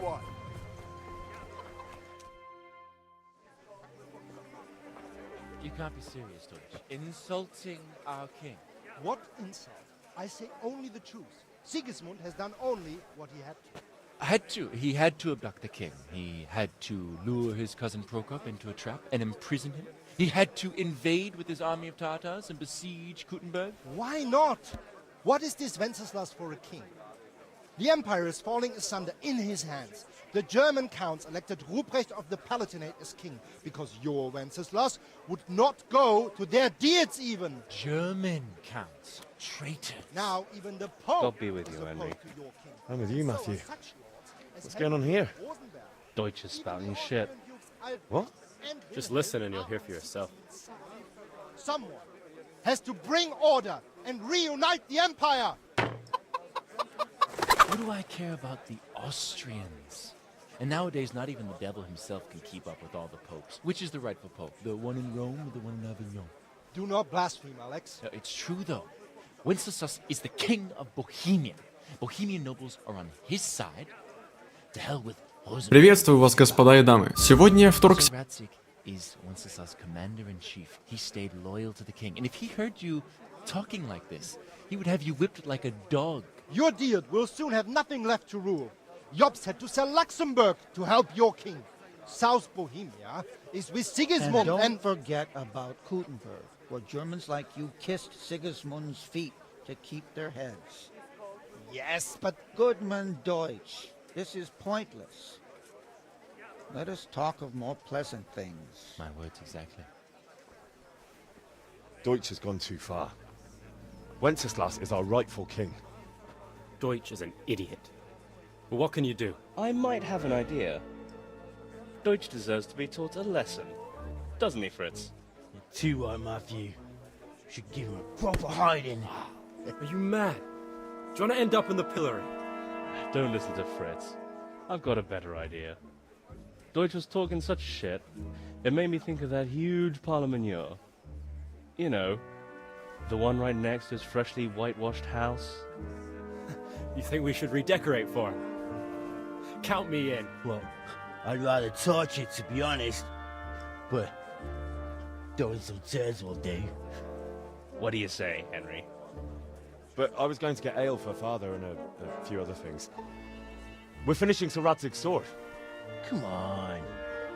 everyone. You can't be serious, Deutsch. Insulting our king. What insult? I say only the truth. Sigismund has done only what he had to. He had to abduct the king. He had to lure his cousin Prokop into a trap and imprison him. He had to invade with his army of Tatars and besiege Kuttenberg. Why not? What is this Wenceslas for a king? The empire is falling asunder in his hands. The German counts elected Ruprecht of the Palatinate as king because your Wenceslas would not go to their deeds even. German counts. Traitors. Now even the Pope God be with is you, opposed Henry. to your king. I'm with you, So Matthew. are such lords as What's going on here? Henry of Rosenberg, Deutsch is spouting shit. What? and Just Wilhelm listen and you'll hear for yourself. Someone has to bring order and reunite the empire. What do I care about the Austrians? And nowadays, not even the devil himself can keep up with all the popes. Which is the rightful pope? The one in Rome or the one in Avignon? Do not blaspheme, Alex. No, it's true, though. Wenceslas is the king of Bohemia. Bohemian nobles are on his side. To hell with Rosenberg. Приветствую вас, господа и дамы. Сегодня я вторгся... Radzik is Wenceslas' commander-in-chief. He stayed loyal to the king. And if he heard you talking like this, he would have you whipped like a dog. Your Diet will soon have nothing left to rule. Jobst had to sell Luxembourg to help your king. South Bohemia is with Sigismund And don't forget about Kuttenberg, where Germans like you kissed Sigismund's feet to keep their heads. Yes, but Goodman Deutsch, this is pointless. Let us talk of more pleasant things. My words exactly. Deutsch has gone too far. Wenceslas is our rightful king. Deutsch is an idiot. But what can you do? I might have an idea. Deutsch deserves to be taught a lesson. Doesn't he, Fritz? Too right, Matthew. Should give him a proper hiding. Are you mad? Do you want to end up in the pillory? Don't listen to Fritz. I've got a better idea. Deutsch was talking such shit, it made me think of that huge parliament. You know, the one right next to his freshly whitewashed house. You think we should redecorate for him? Count me in. Well, I'd rather torch it, to be honest. But throwing some tears will do. What do you say, Henry? But I was going to get ale for father and a few other things. We're finishing Sir Radzig's sword. Come on.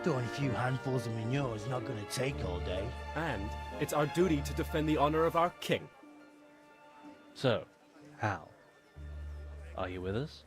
Throwing a few handfuls of manure is not going to take all day. And it's our duty to defend the honor of our king. So, Hal, are you with us?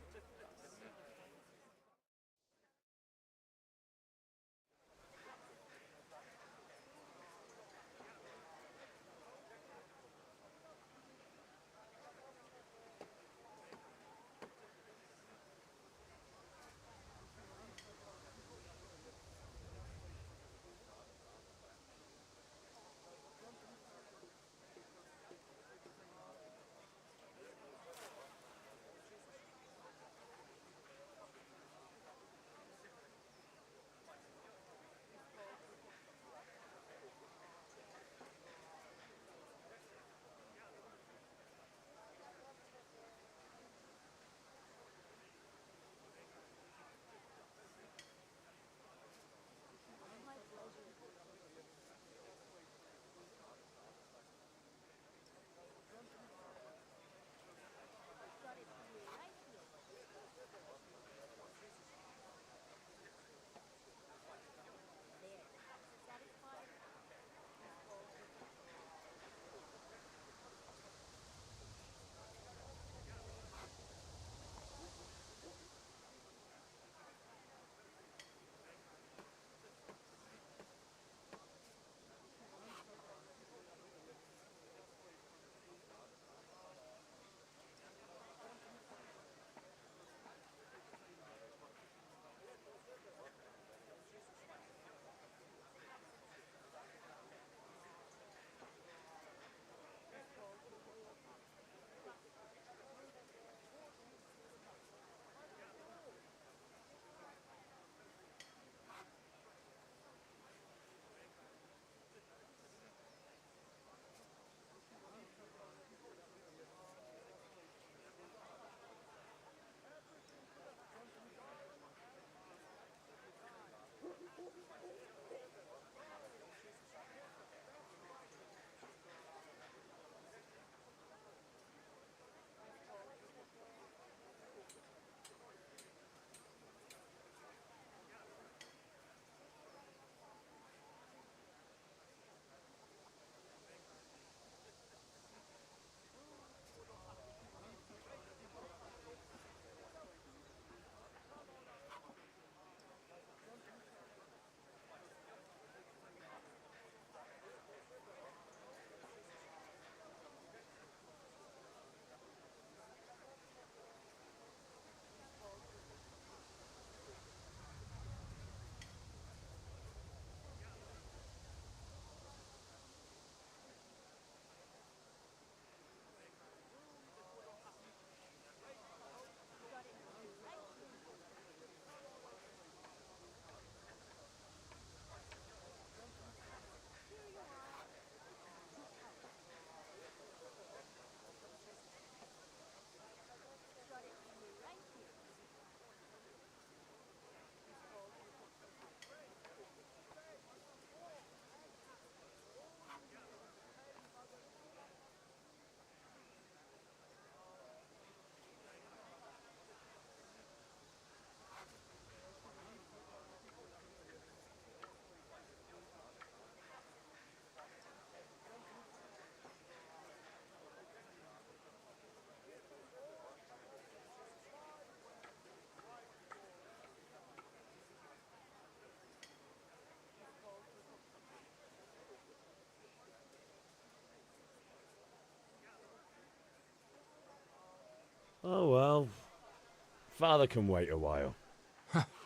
Father can wait a while.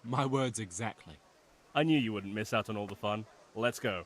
My words exactly. I knew you wouldn't miss out on all the fun. Let's go.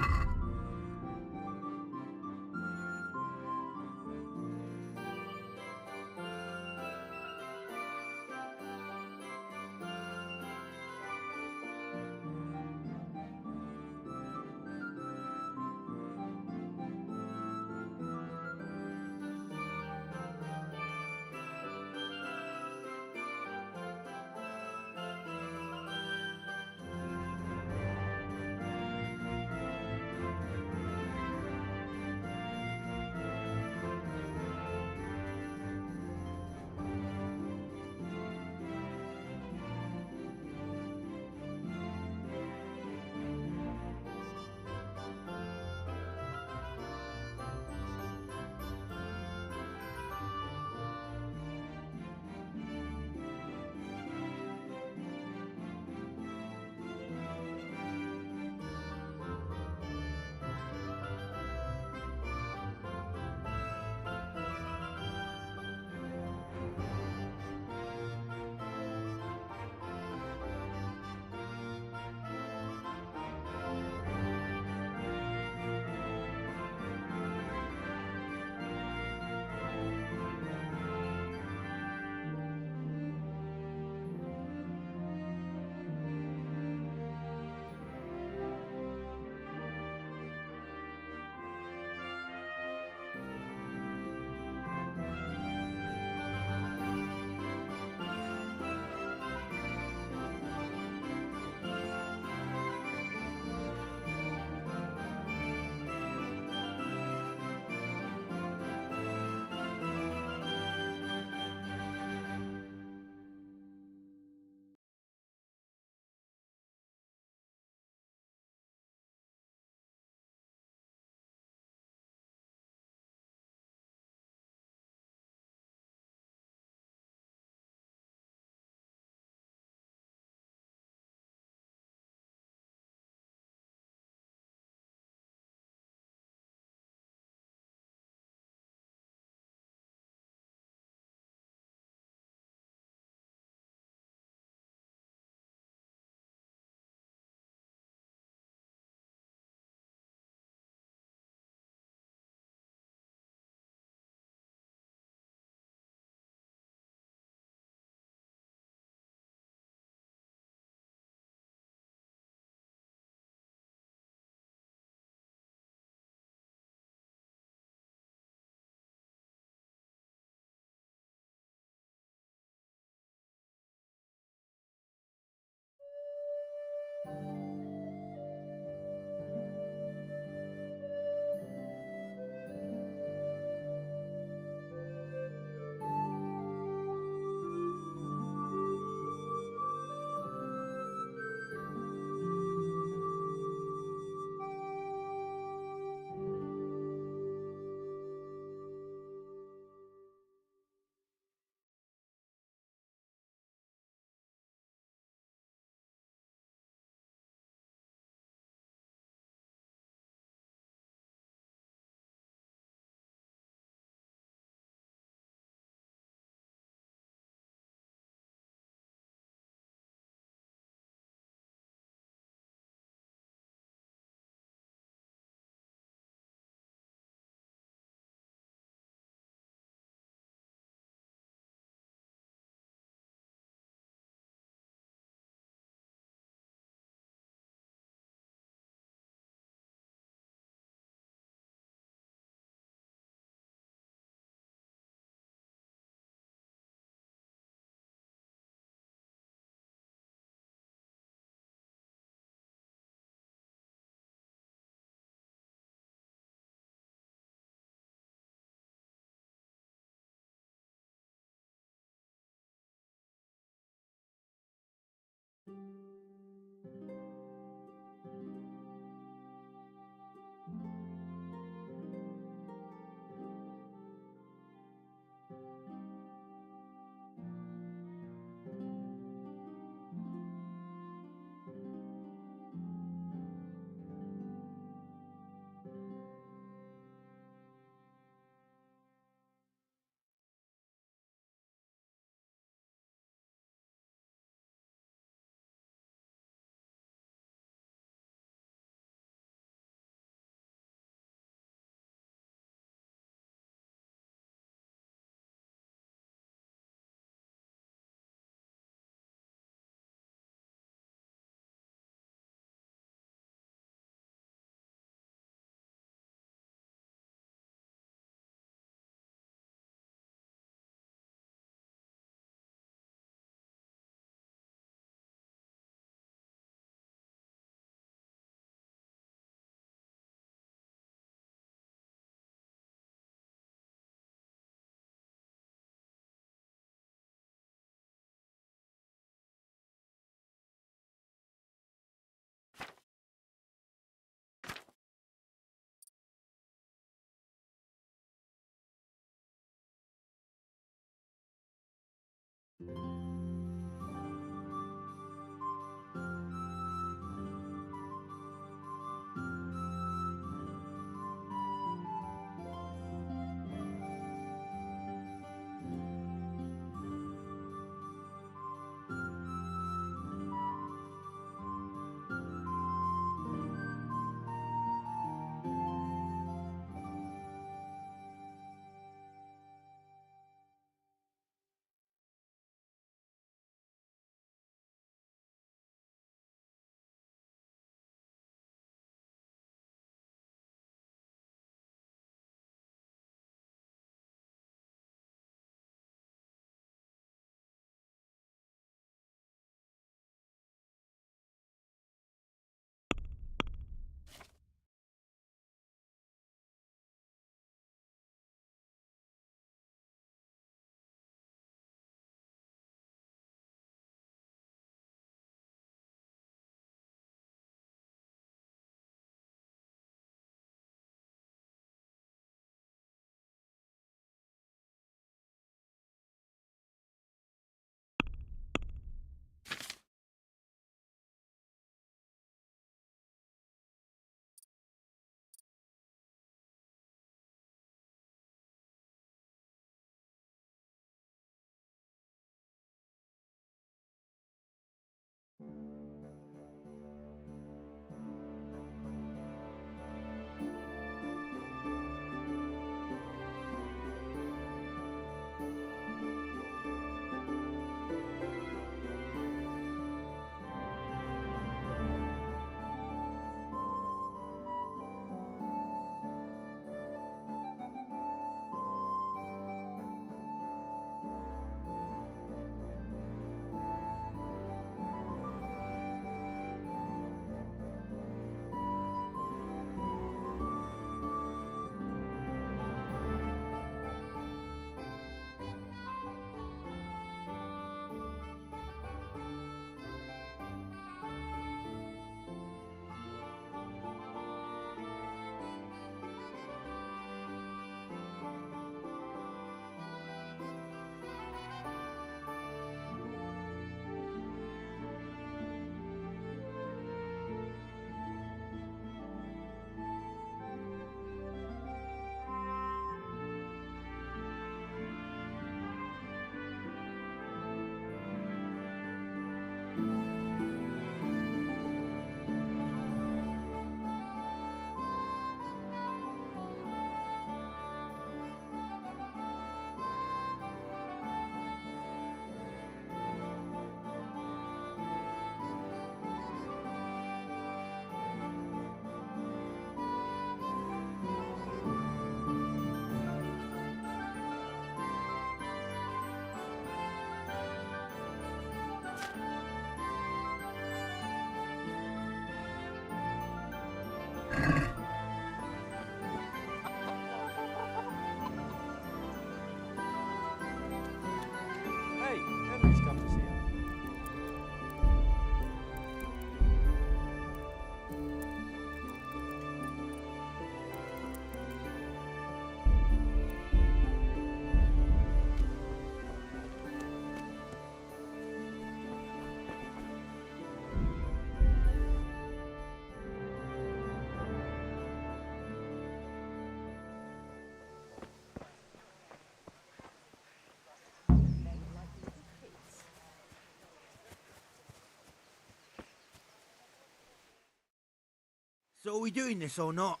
So are we doing this or not?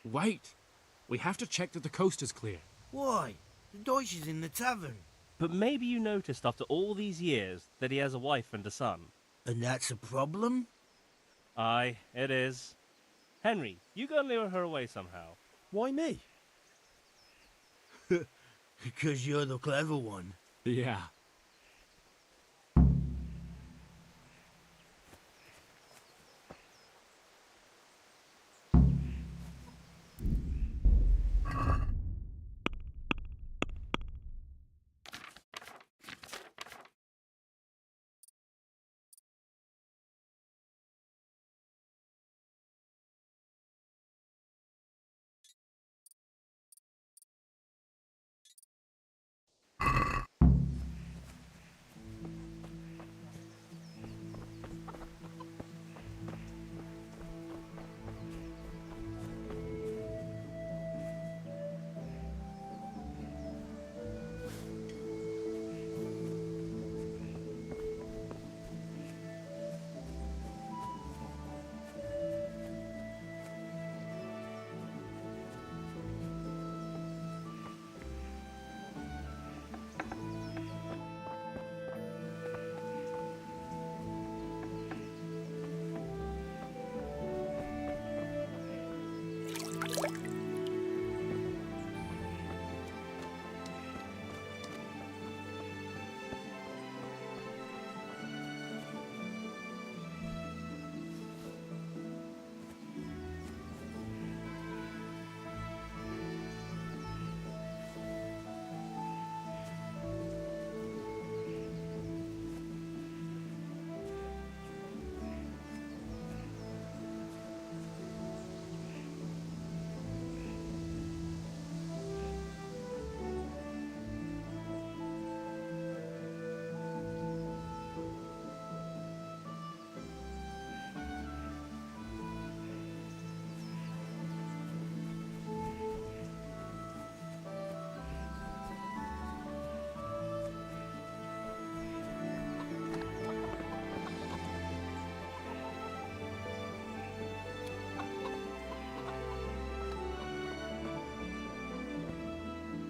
Wait. We have to check that the coast is clear. Why? The Deutsch is in the tavern. But maybe you noticed after all these years that he has a wife and a son. And that's a problem? Aye, it is. Henry, you go and lure her away somehow. Why me? Because you're the clever one. Yeah.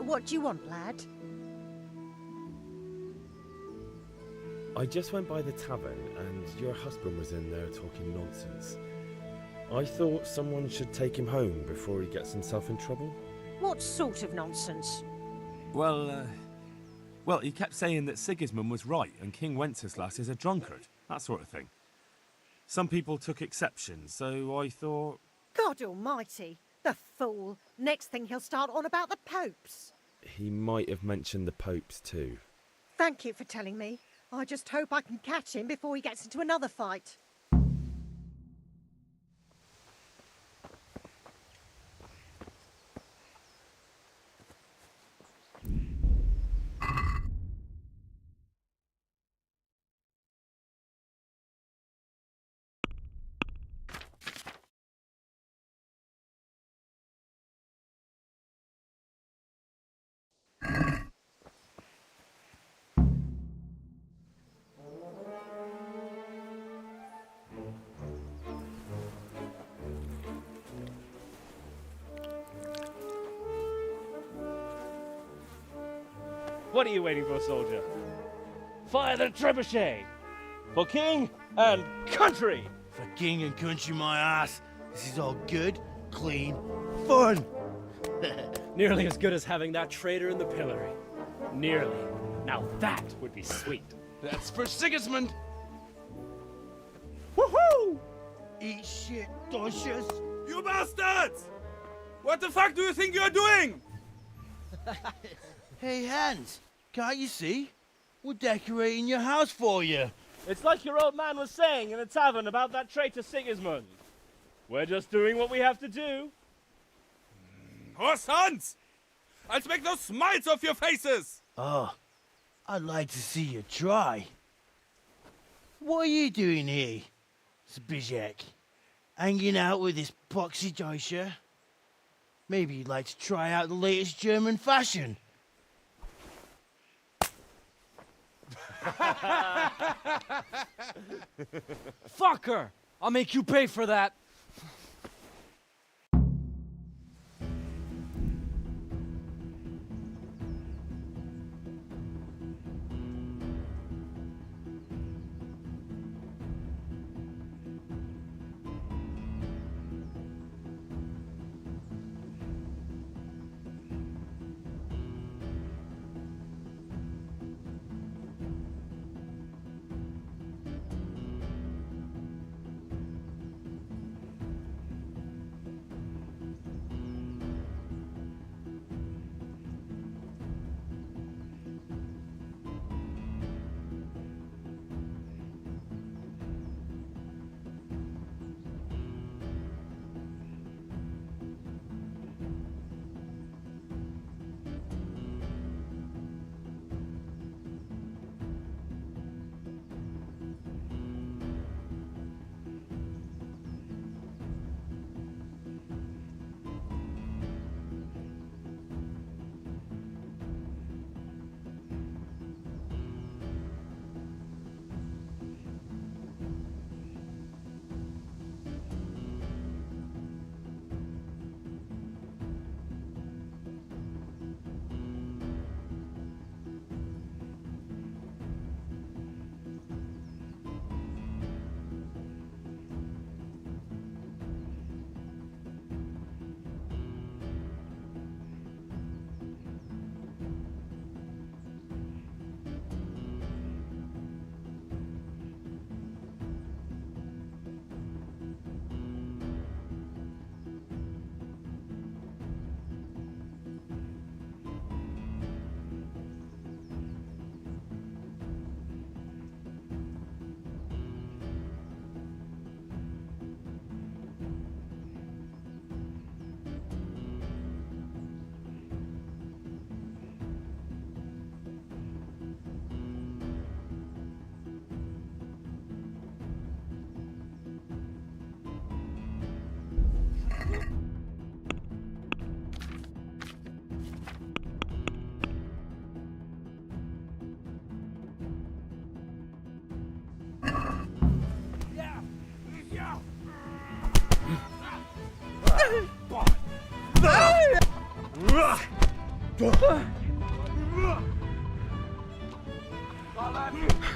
What do you want, lad? I just went by the tavern and your husband was in there talking nonsense. I thought someone should take him home before he gets himself in trouble. What sort of nonsense? Well, he kept saying that Sigismund was right and King Wenceslas is a drunkard, that sort of thing. Some people took exception, so I thought... God almighty, the fool. Next thing he'll start on about the popes. He might have mentioned the popes too. Thank you for telling me. I just hope I can catch him before he gets into another fight. What are you waiting for, soldier? Fire the trebuchet! For king and country! For king and country, my ass. This is all good, clean, fun. Nearly as good as having that traitor in the pillory. Nearly. Now that would be sweet. That's for Sigismund! Woohoo! Eat shit, Deutsches. You bastards! What the fuck do you think you're doing? Hey, Hans, can't you see? We're decorating your house for you. It's like your old man was saying in the tavern about that traitor Sigismund. We're just doing what we have to do. Horse Hans! I'll make those smiles off your faces! Oh, I'd like to see you try. What are you doing here, Zbyszek? Hanging out with this poxy Deutscher? Maybe you'd like to try out the latest German fashion. Fucker! I'll make you pay for that.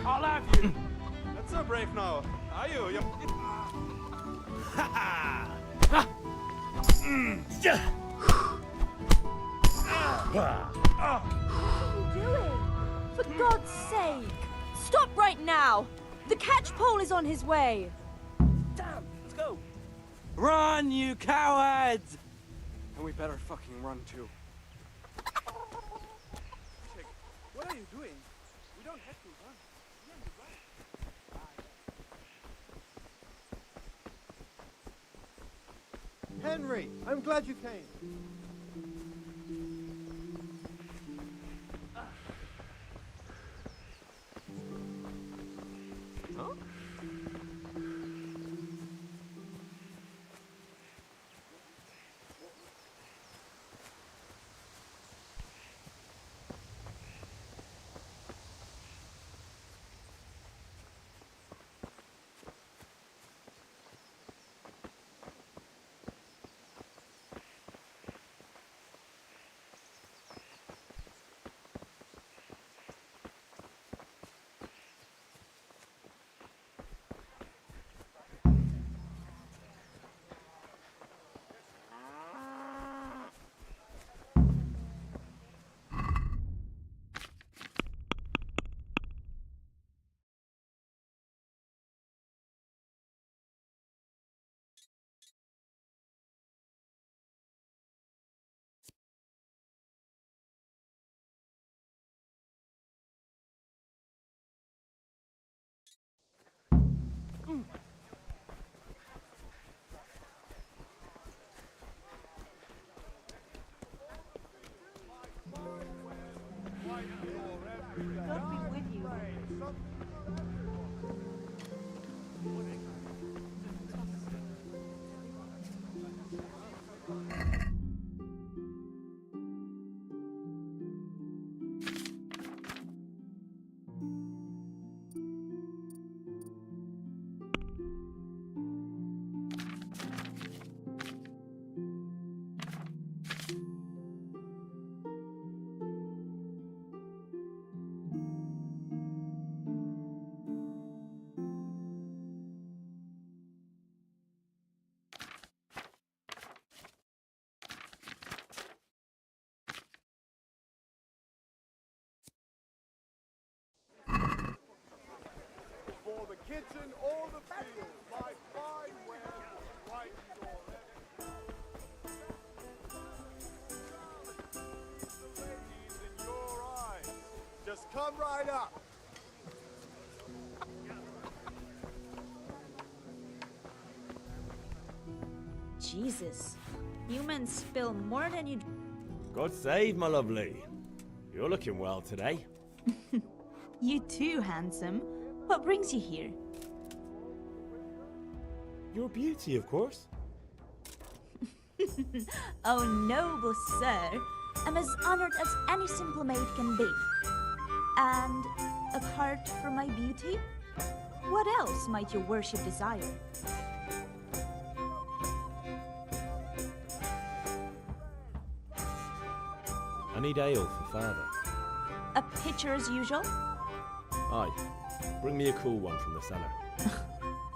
I'll have you. That's so brave now. Are you? What are you doing? For God's sake! Stop right now! The catch pole is on his way! Damn, let's go! Run, you cowards! And we better fucking run too. What are you doing? We don't have to run. Henry, I'm glad you came. God be with you. For the kitchen or the field, my fine wares right your the ladies in your eyes. Just come right up. Jesus. You men spill more than you... God save, my lovely. You're looking well today. You too, handsome. What brings you here? Your beauty, of course. Oh, noble sir. I'm as honored as any simple maid can be. And apart from my beauty, what else might your worship desire? I need ale for father. A pitcher as usual? Aye. Bring me a cool one from the cellar.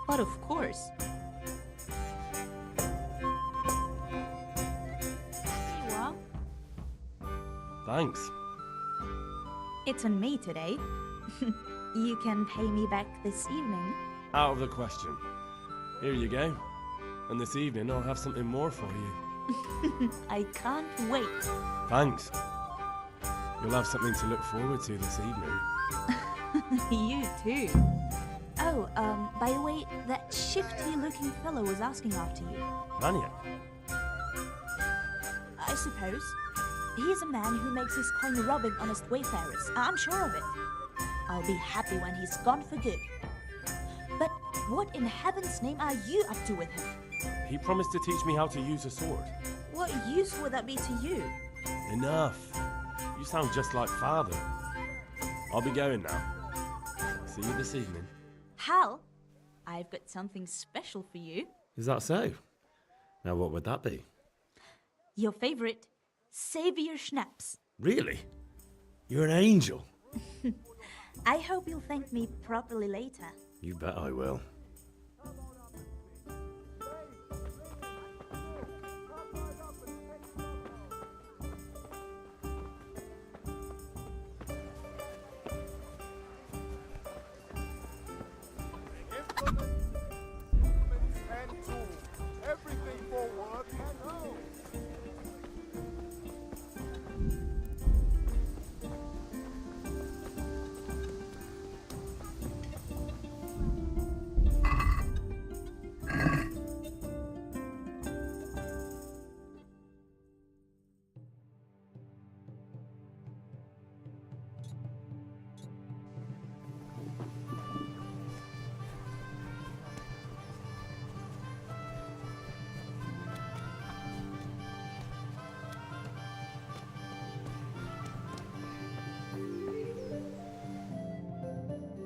But of course. Here you are. Thanks. It's on me today. You can pay me back this evening. Out of the question. Here you go. And this evening I'll have something more for you. I can't wait. Thanks. You'll have something to look forward to this evening. You too. Oh, by the way, that shifty-looking fellow was asking after you. Maniac? I suppose. He's a man who makes his coin robbing honest wayfarers. I'm sure of it. I'll be happy when he's gone for good. But what in heaven's name are you up to with him? He promised to teach me how to use a sword. What use would that be to you? Enough. You sound just like father. I'll be going now. See you this evening. Hal, I've got something special for you. Is that so? Now what would that be? Your favorite Savior Schnapps. Really? You're an angel. I hope you'll thank me properly later. You bet I will. Everything for work and home.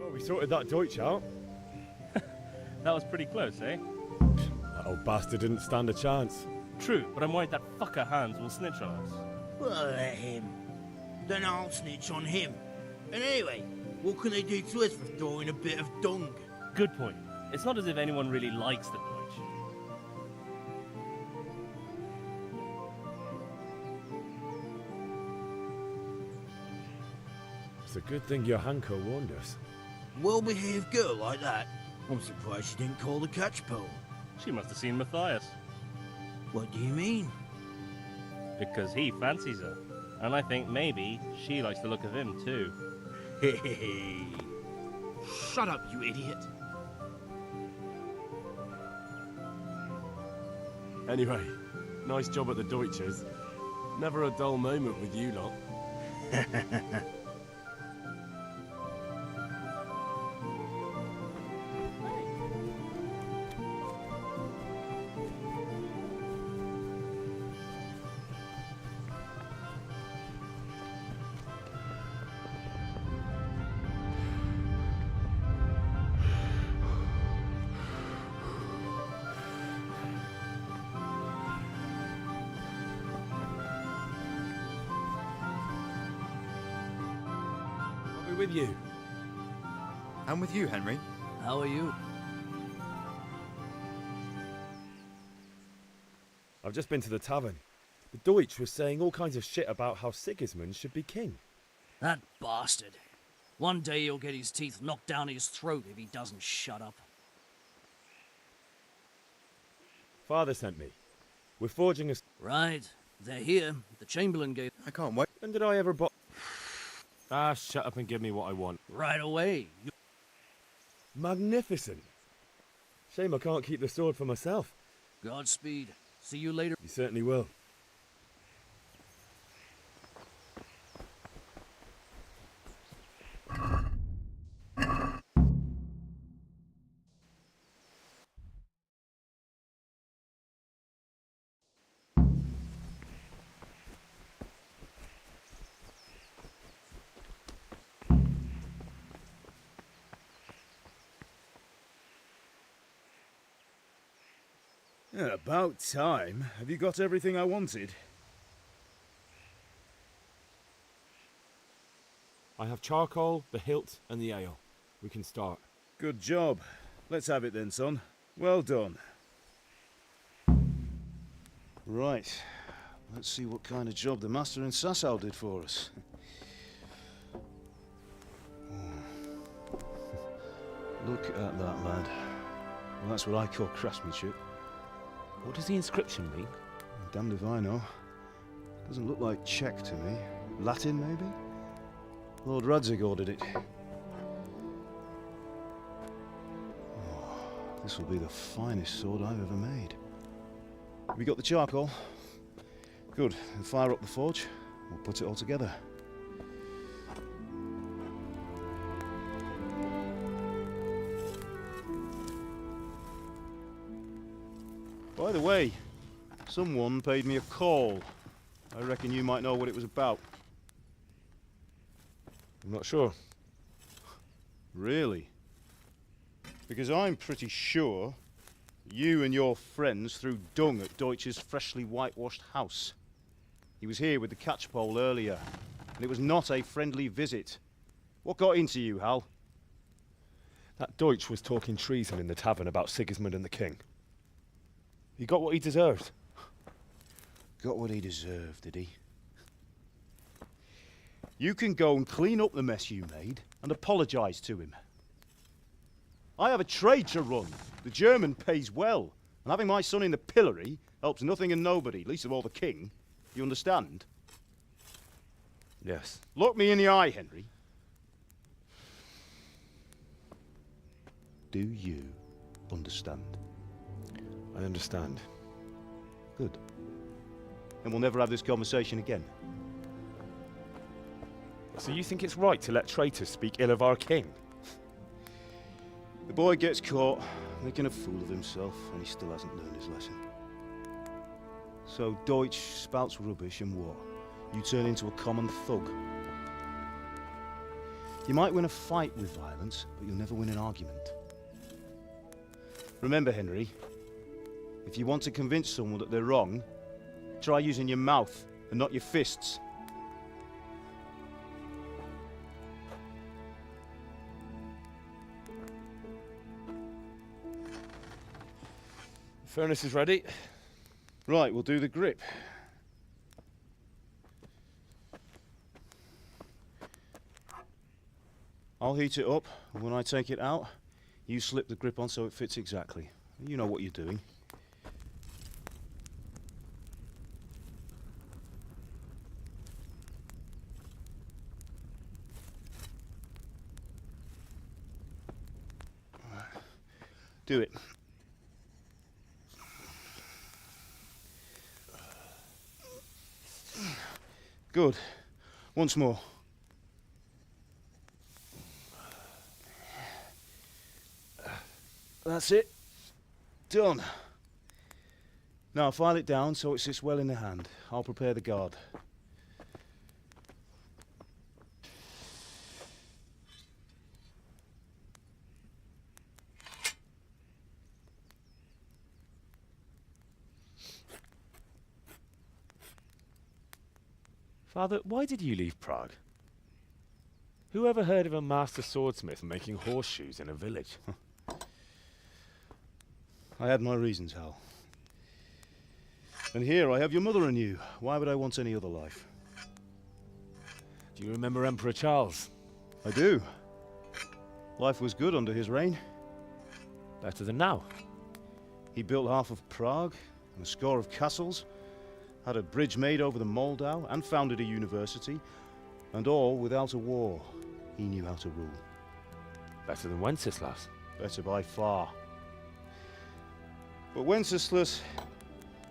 Oh, we sorted that Deutsch out. That was pretty close, eh? That old bastard didn't stand a chance. True, but I'm worried that fucker Hans will snitch on us. Well, let him. Then I'll snitch on him. And anyway, what can they do to us for throwing a bit of dung? Good point. It's not as if anyone really likes the Deutsch. It's a good thing your Hanko warned us. Well-behaved girl like that. I'm surprised she didn't call the catchpole. She must have seen Matthias. What do you mean? Because he fancies her. And I think maybe she likes the look of him too. Hey. Shut up, you idiot. Anyway, nice job at the Deutsches. Never a dull moment with you lot. With you. I'm with you, Henry. How are you? I've just been to the tavern. The Deutsch was saying all kinds of shit about how Sigismund should be king. That bastard. One day he'll get his teeth knocked down his throat if he doesn't shut up. Father sent me. We're forging a... Right. They're here. The Chamberlain gave... I can't wait. When did I ever Ah, shut up and give me what I want. Right away. Magnificent. Shame I can't keep the sword for myself. Godspeed. See you later. You certainly will. Yeah, about time. Have you got everything I wanted? I have charcoal, the hilt, and the ale. We can start. Good job. Let's have it then, son. Well done. Right. Let's see what kind of job the master in Sasau did for us. Look at that, lad. Well, that's what I call craftsmanship. What does the inscription mean? Damned if I know. Doesn't look like Czech to me. Latin, maybe? Lord Radzig ordered it. Oh, this will be the finest sword I've ever made. Have we got the charcoal? Good. Then fire up the forge. We'll put it all together. By the way, someone paid me a call. I reckon you might know what it was about. I'm not sure. Really? Because I'm pretty sure you and your friends threw dung at Deutsch's freshly whitewashed house. He was here with the catchpole earlier. and it was not a friendly visit. What got into you, Hal? That Deutsch was talking treason in the tavern about Sigismund and the king. He got what he deserved. Got what he deserved, did he? You can go and clean up the mess you made and apologise to him. I have a trade to run. The German pays well, and having my son in the pillory helps nothing and nobody, least of all the king. You understand? Yes. Look me in the eye, Henry. Do you understand? I understand. Good. Then we'll never have this conversation again. So you think it's right to let traitors speak ill of our king? The boy gets caught, making a fool of himself, and he still hasn't learned his lesson. So Deutsch spouts rubbish, and what? You turn into a common thug. You might win a fight with violence, but you'll never win an argument. Remember, Henry, if you want to convince someone that they're wrong, try using your mouth and not your fists. The furnace is ready. Right, we'll do the grip. I'll heat it up, and when I take it out, you slip the grip on so it fits exactly. You know what you're doing. Do it. Good. Once more. That's it. Done. Now file it down so it sits well in the hand. I'll prepare the guard. Father, why did you leave Prague? Who ever heard of a master swordsmith making horseshoes in a village? I had my reasons, Hal. And here I have your mother and you. Why would I want any other life? Do you remember Emperor Charles? I do. Life was good under his reign. Better than now. He built half of Prague and a score of castles, had a bridge made over the Moldau, and founded a university, and all without a war. He knew how to rule. Better than Wenceslas. Better by far. But Wenceslas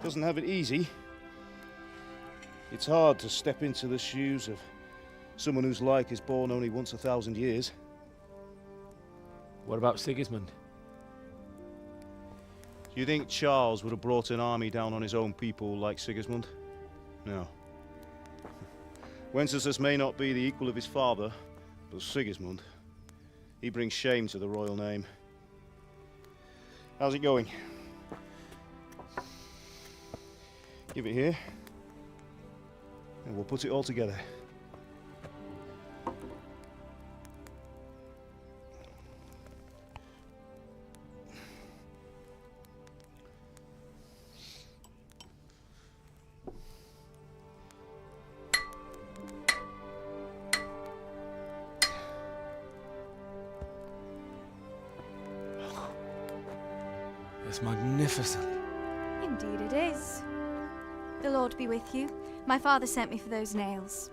doesn't have it easy. It's hard to step into the shoes of someone whose like is born only once 1,000 years. What about Sigismund? Do you think Charles would have brought an army down on his own people like Sigismund? No. Wenceslas may not be the equal of his father, but Sigismund, he brings shame to the royal name. How's it going? Give it here, and we'll put it all together. It's magnificent. Indeed it is. The Lord be with you. My father sent me for those nails.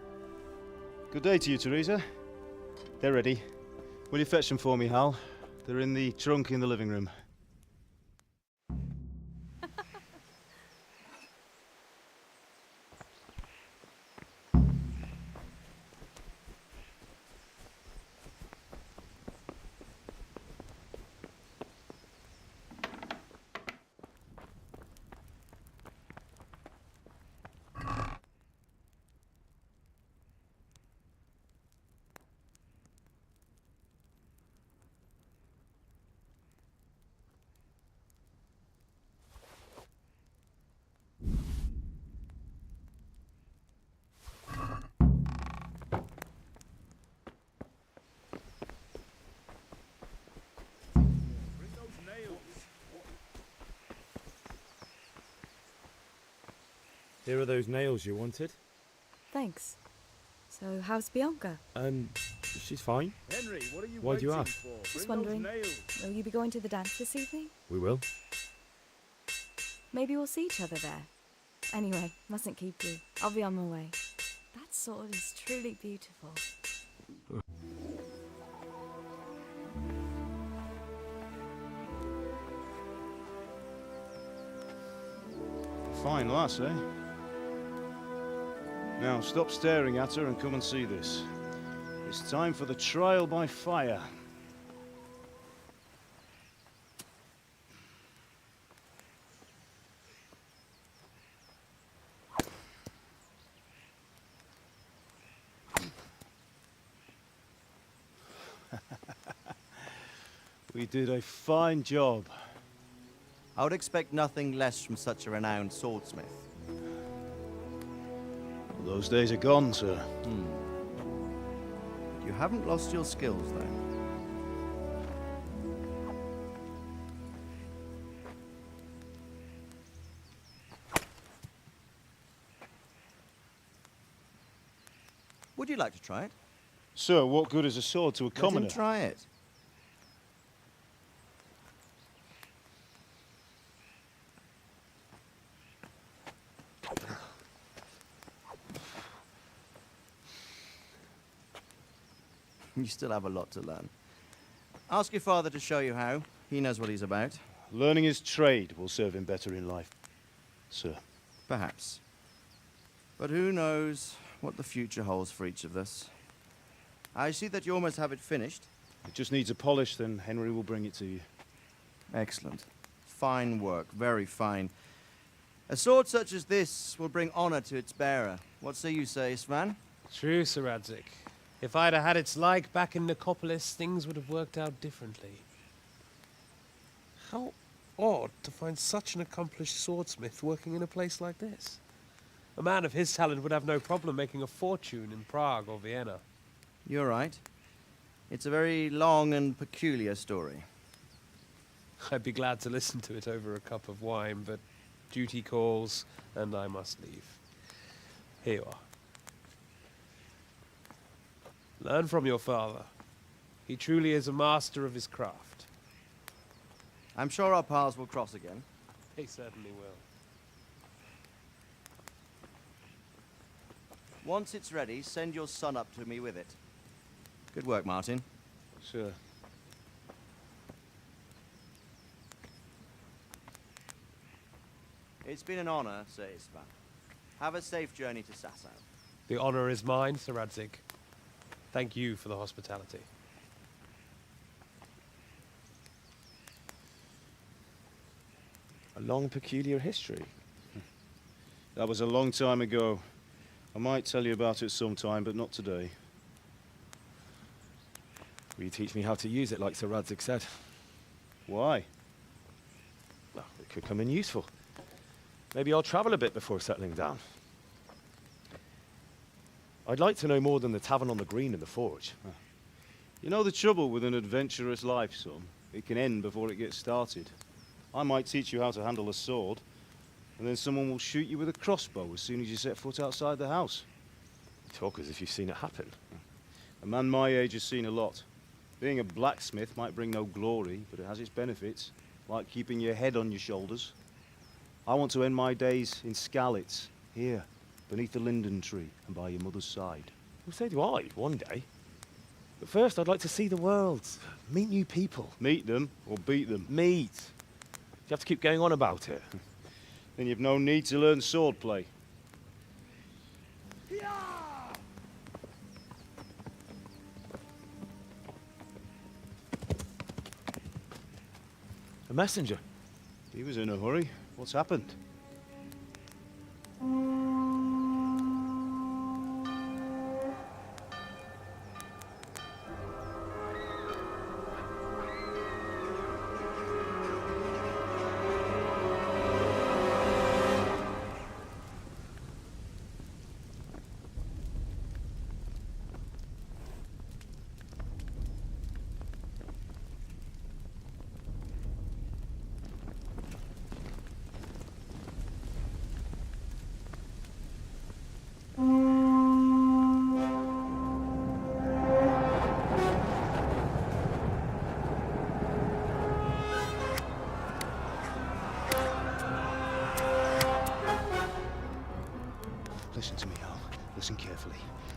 Good day to you, Teresa. They're ready. Will you fetch them for me, Hal? They're in the trunk in the living room. Here are those nails you wanted. Thanks. So, how's Bianca? She's fine. Henry, what are you Why do you waiting ask? for? Just Bring those wondering, nails. will you be going to the dance this evening? We will. Maybe we'll see each other there. Anyway, mustn't keep you. I'll be on my way. That sword is truly beautiful. Fine lass, eh? Now stop staring at her and come and see this. It's time for the trial by fire. We did a fine job. I would expect nothing less from such a renowned swordsmith. Well, those days are gone, sir. You haven't lost your skills, though. Would you like to try it? Sir, what good is a sword to a commoner? Let him try it. You still have a lot to learn. Ask your father to show you how. He knows what he's about. Learning his trade will serve him better in life, sir. Perhaps. But who knows what the future holds for each of us. I see that you almost have it finished. It just needs a polish, then Henry will bring it to you. Excellent. Fine work, very fine. A sword such as this will bring honor to its bearer. What say you, Svan? True, Sir Radzig. If I'd have had its like back in Nicopolis, things would have worked out differently. How odd to find such an accomplished swordsmith working in a place like this. A man of his talent would have no problem making a fortune in Prague or Vienna. You're right. It's a very long and peculiar story. I'd be glad to listen to it over a cup of wine, but duty calls, and I must leave. Here you are. Learn from your father. He truly is a master of his craft. I'm sure our paths will cross again. He certainly will. Once it's ready, send your son up to me with it. Good work, Martin. Sir. It's been an honor, Sir Isvan. Have a safe journey to Sasau. The honor is mine, Sir Radzig. Thank you for the hospitality. A long, peculiar history. That was a long time ago. I might tell you about it sometime, but not today. Will you teach me how to use it, like Sir Radzig said? Why? Well, it could come in useful. Maybe I'll travel a bit before settling down. I'd like to know more than the tavern on the green and the forge. You know the trouble with an adventurous life, son? It can end before it gets started. I might teach you how to handle a sword, and then someone will shoot you with a crossbow as soon as you set foot outside the house. You talk as if you've seen it happen. A man my age has seen a lot. Being a blacksmith might bring no glory, but it has its benefits, like keeping your head on your shoulders. I want to end my days in Skalitz, here, beneath the linden tree and by your mother's side. Well, so do I, one day. But first, I'd like to see the world, meet new people. Meet them or beat them? Meet. You have to keep going on about it. Then you've no need to learn swordplay. A messenger. He was in a hurry. What's happened?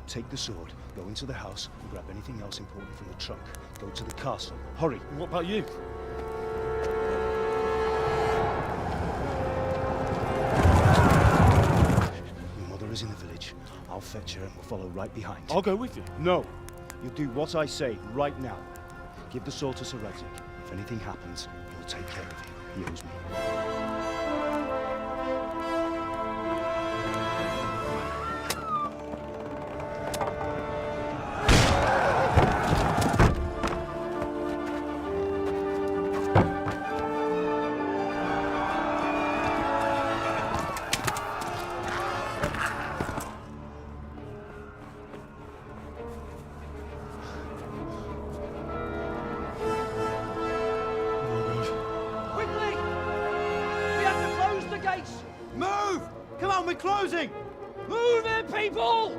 Take the sword, go into the house, and grab anything else important from the trunk. Go to the castle. Hurry! And what about you? Your mother is in the village. I'll fetch her and we'll follow right behind. I'll go with you. No! You'll do what I say right now. Give the sword to Sir Radzig. If anything happens, he'll take care of you. He owes me. Quickly! We have to close the gates! Move! Come on, we're closing! Move it, people!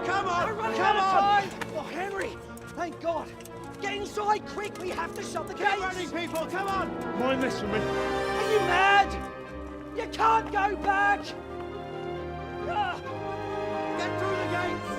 Come on! We're running Come out of on! time! Oh, Henry! Thank God! Get inside, quick! We have to shut the gates! Keep running, people! Come on! Mind this for me. Are you mad? You can't go back! Ah! Get through the gates!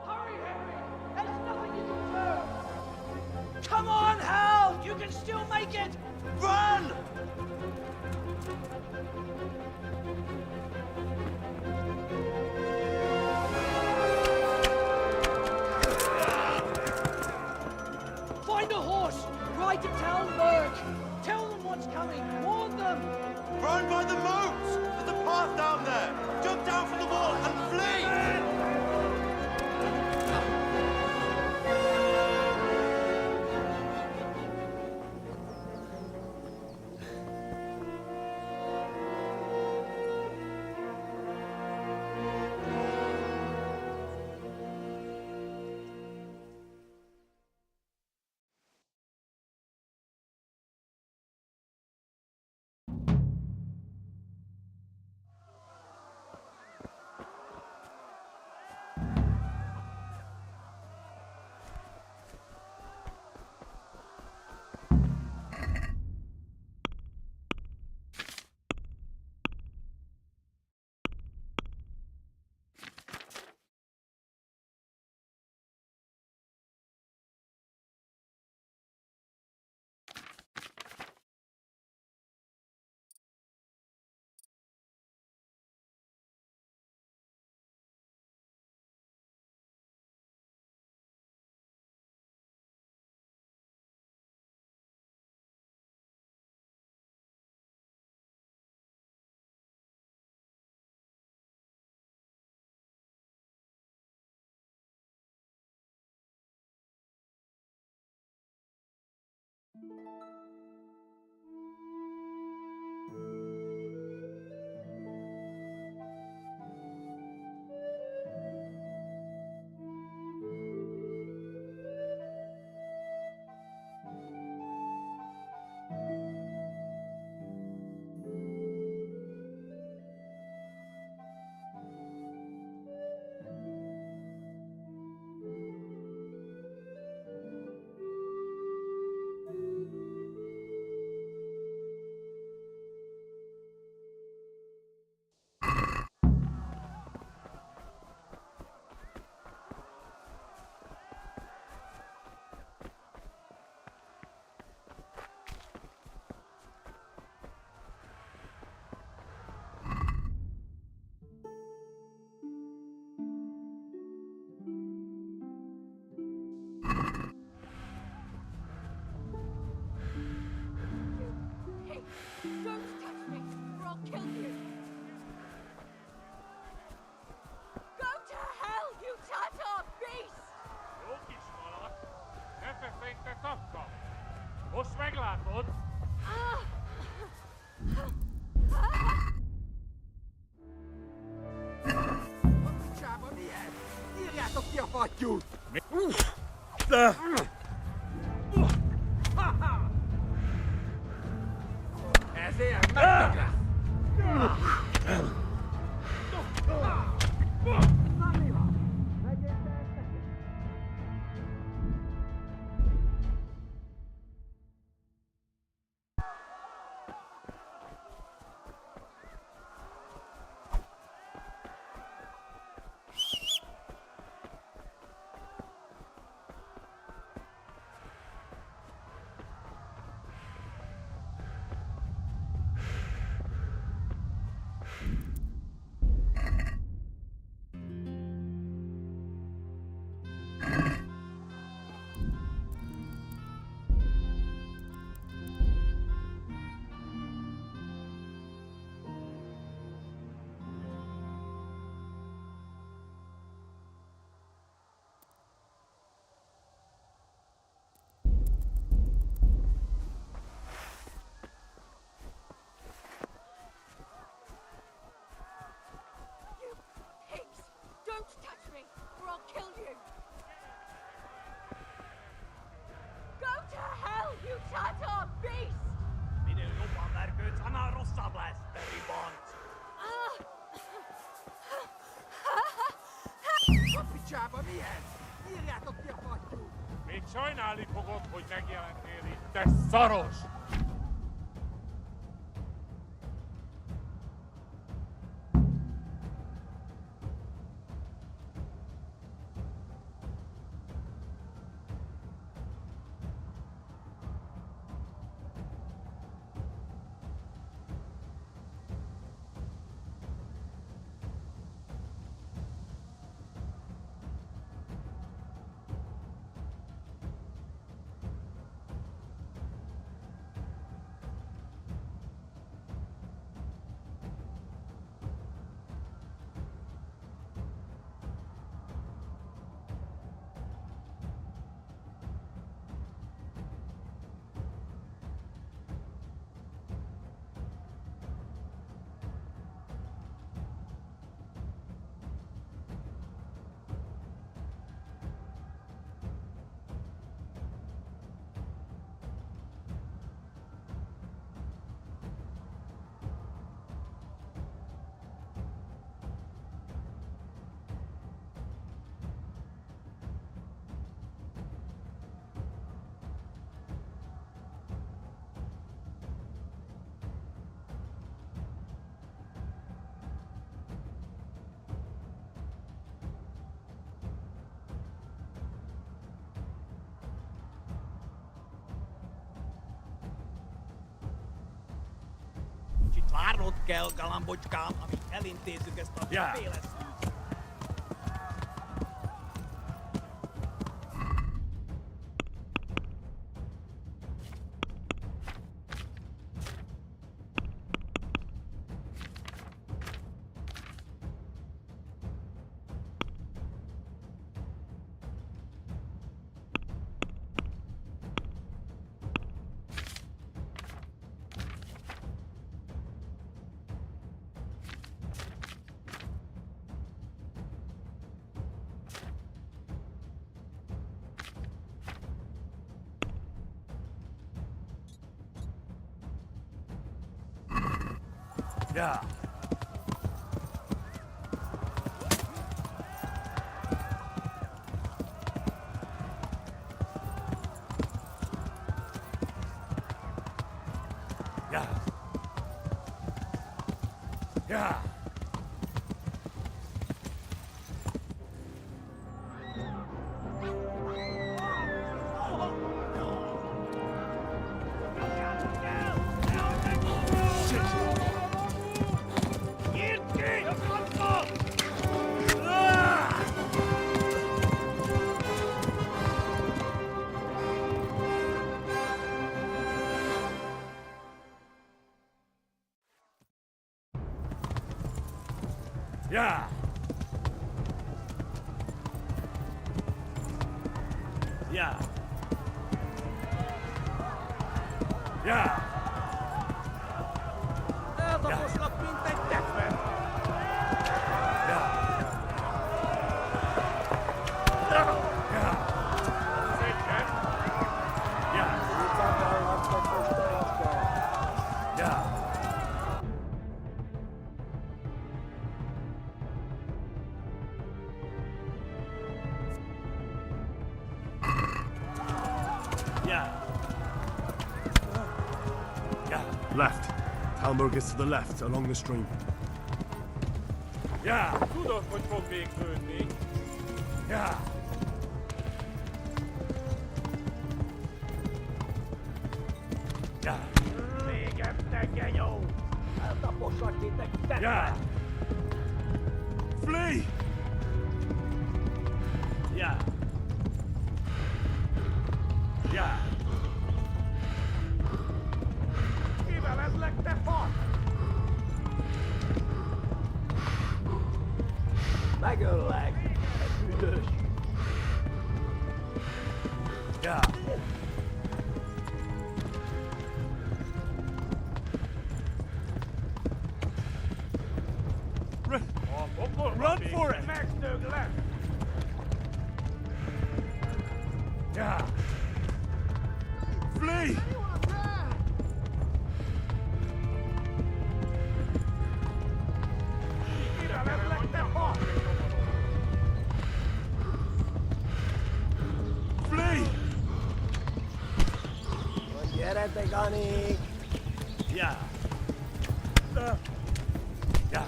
Hurry, Henry! There's nothing you can do! Come on, Hal! You can still make it! Run! Find a horse! Ride to Talmberg! Tell them what's coming! Warn them! Run by the moat! There's a path down there! Jump down from the wall and flee! fattyút! Ezért megdög lesz! Don't touch me, or I'll kill you! Go to hell, you Tatar beast! Minun lupa märkyy sana rossabläs, veribond! Kapicsába mihez? Írjátok ki a fattyút! Még sajnálni fogod, hogy megjelentél itt, te szaros! Kicsit várnod kell, galambocskám, amíg elintézzük ezt a félesztőt. Ja. Ja. Ja. Ja. Ja. Ja. Eltaposnak, mint egy tekve! Ja. Talmberg is to the left, along the stream. Ja, doe doch wat voor weg doen, nee. Ja. Ja. Ja. Flee! Ja. Ja. Leg. Ja. Run for it! Ja. Flee! Flee! Ja. Ja. Ja.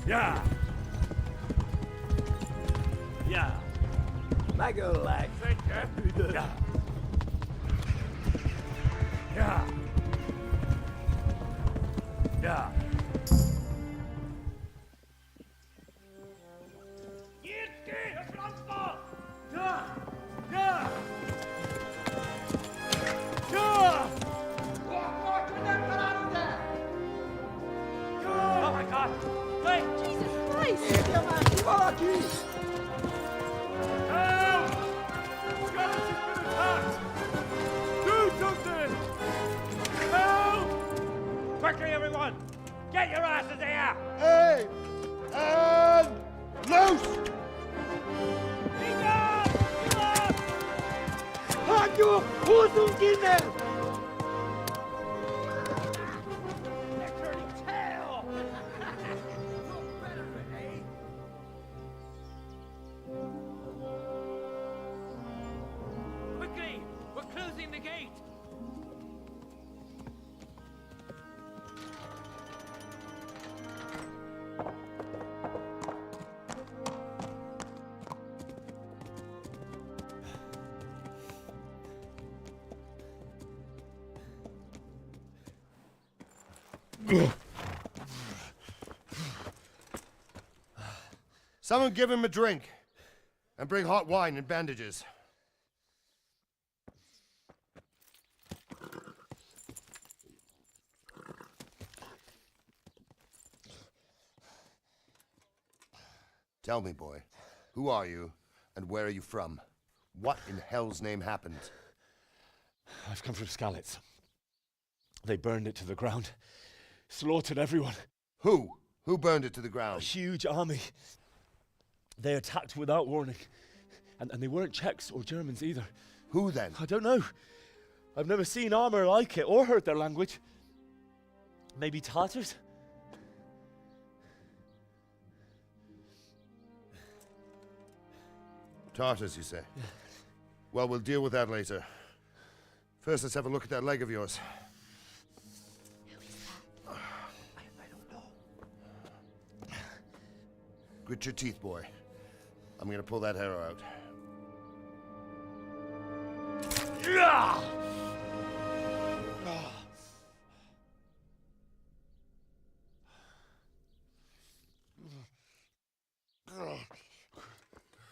Ja. Ja. Leg. Ja. Ja. Ja. Ja. Ja. Ja. Oh my God! Wait! Jesus Christ! Help! Skeleton's been attacked! Do something! Help! Quickly, everyone! Get your asses here! Hey! And loose! Hajo! Hosenkinder! Quickly! We're closing the gate! Someone give him a drink. And bring hot wine and bandages. Tell me, boy, who are you and where are you from? What in hell's name happened? I've come from Skalitz. They burned it to the ground. Slaughtered everyone. Who? Who burned it to the ground? A huge army. They attacked without warning. And they weren't Czechs or Germans either. Who then? I don't know. I've never seen armor like it or heard their language. Maybe Tatars? Tartars, you say? Well, we'll deal with that later. First, let's have a look at that leg of yours. I don't know. Grit your teeth, boy. I'm gonna pull that arrow out.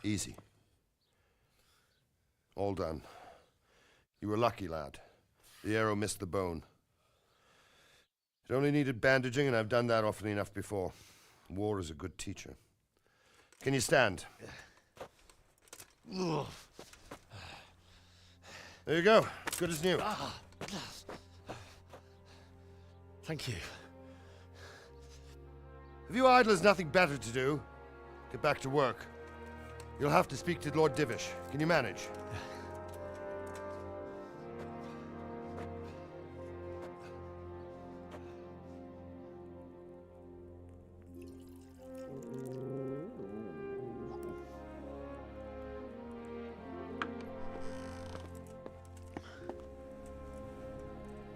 Easy. All done. You were lucky, lad. The arrow missed the bone. It only needed bandaging, and I've done that often enough before. War is a good teacher. Can you stand? There you go. Good as new. Thank you. If you idlers nothing better to do, get back to work. You'll have to speak to Lord Divish. Can you manage?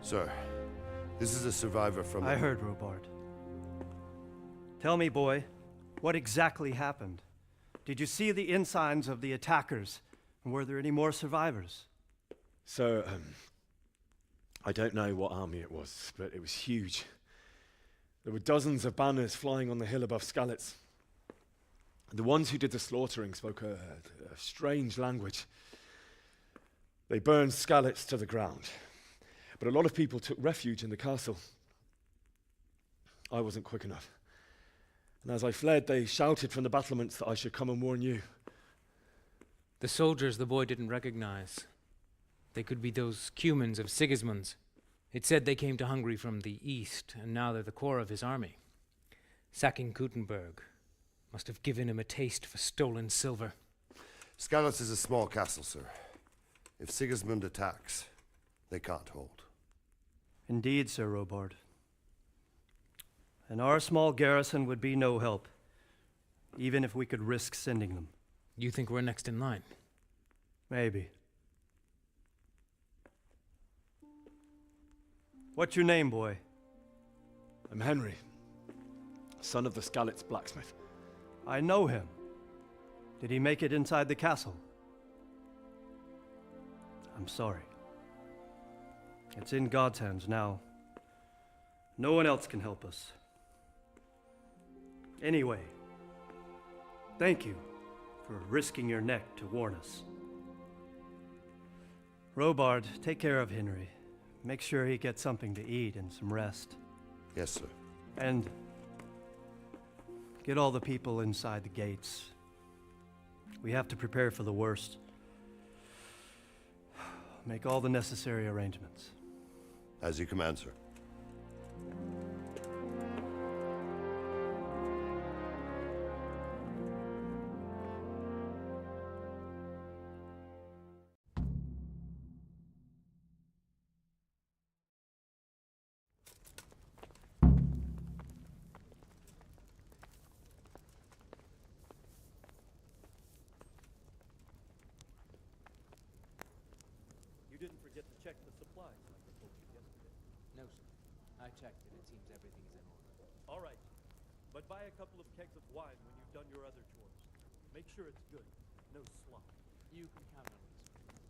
Sir, this is a survivor from... I heard, Robard. Tell me, boy, what exactly happened? Did you see the ensigns of the attackers? And were there any more survivors? So, I don't know what army it was, but it was huge. There were dozens of banners flying on the hill above Skalitz. The ones who did the slaughtering spoke a strange language. They burned Skalitz to the ground, but a lot of people took refuge in the castle. I wasn't quick enough. And as I fled, they shouted from the battlements that I should come and warn you. The soldiers the boy didn't recognize. They could be those Cumans of Sigismund's. It said they came to Hungary from the east, and now they're the core of his army. Sacking Kuttenberg must have given him a taste for stolen silver. Skalitz is a small castle, sir. If Sigismund attacks, they can't hold. Indeed, Sir Robard. And our small garrison would be no help, even if we could risk sending them. You think we're next in line? Maybe. What's your name, boy? I'm Henry, son of the Skalitz blacksmith. I know him. Did he make it inside the castle? I'm sorry. It's in God's hands now. No one else can help us. Anyway, thank you for risking your neck to warn us. Robard, take care of Henry. Make sure he gets something to eat and some rest. Yes, sir. And get all the people inside the gates. We have to prepare for the worst. Make all the necessary arrangements. As you command, sir. Didn't forget to check the supplies like I told you yesterday. No, sir. I checked and it seems everything is in order. All right. But buy a couple of kegs of wine when you've done your other chores. Make sure it's good. No slop. You can count on me, sir.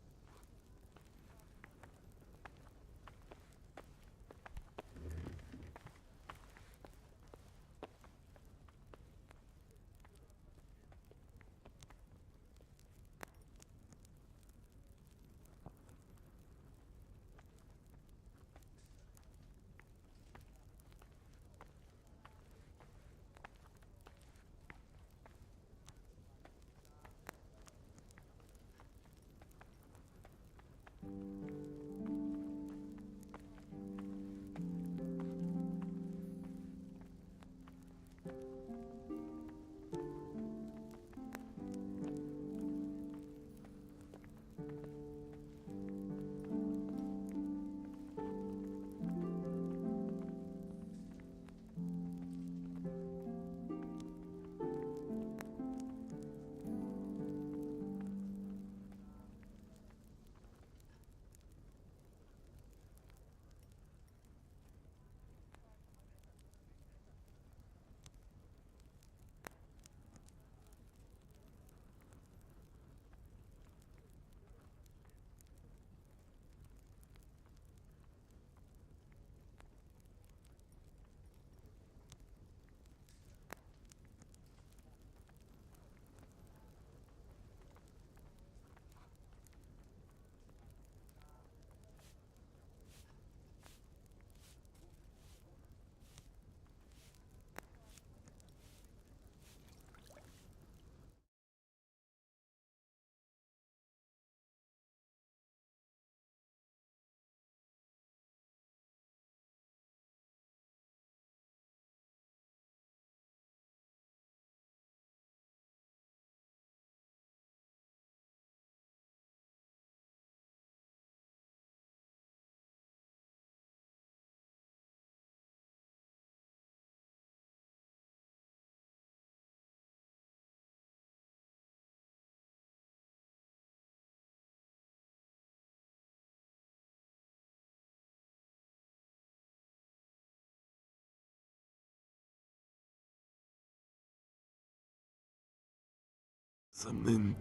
Something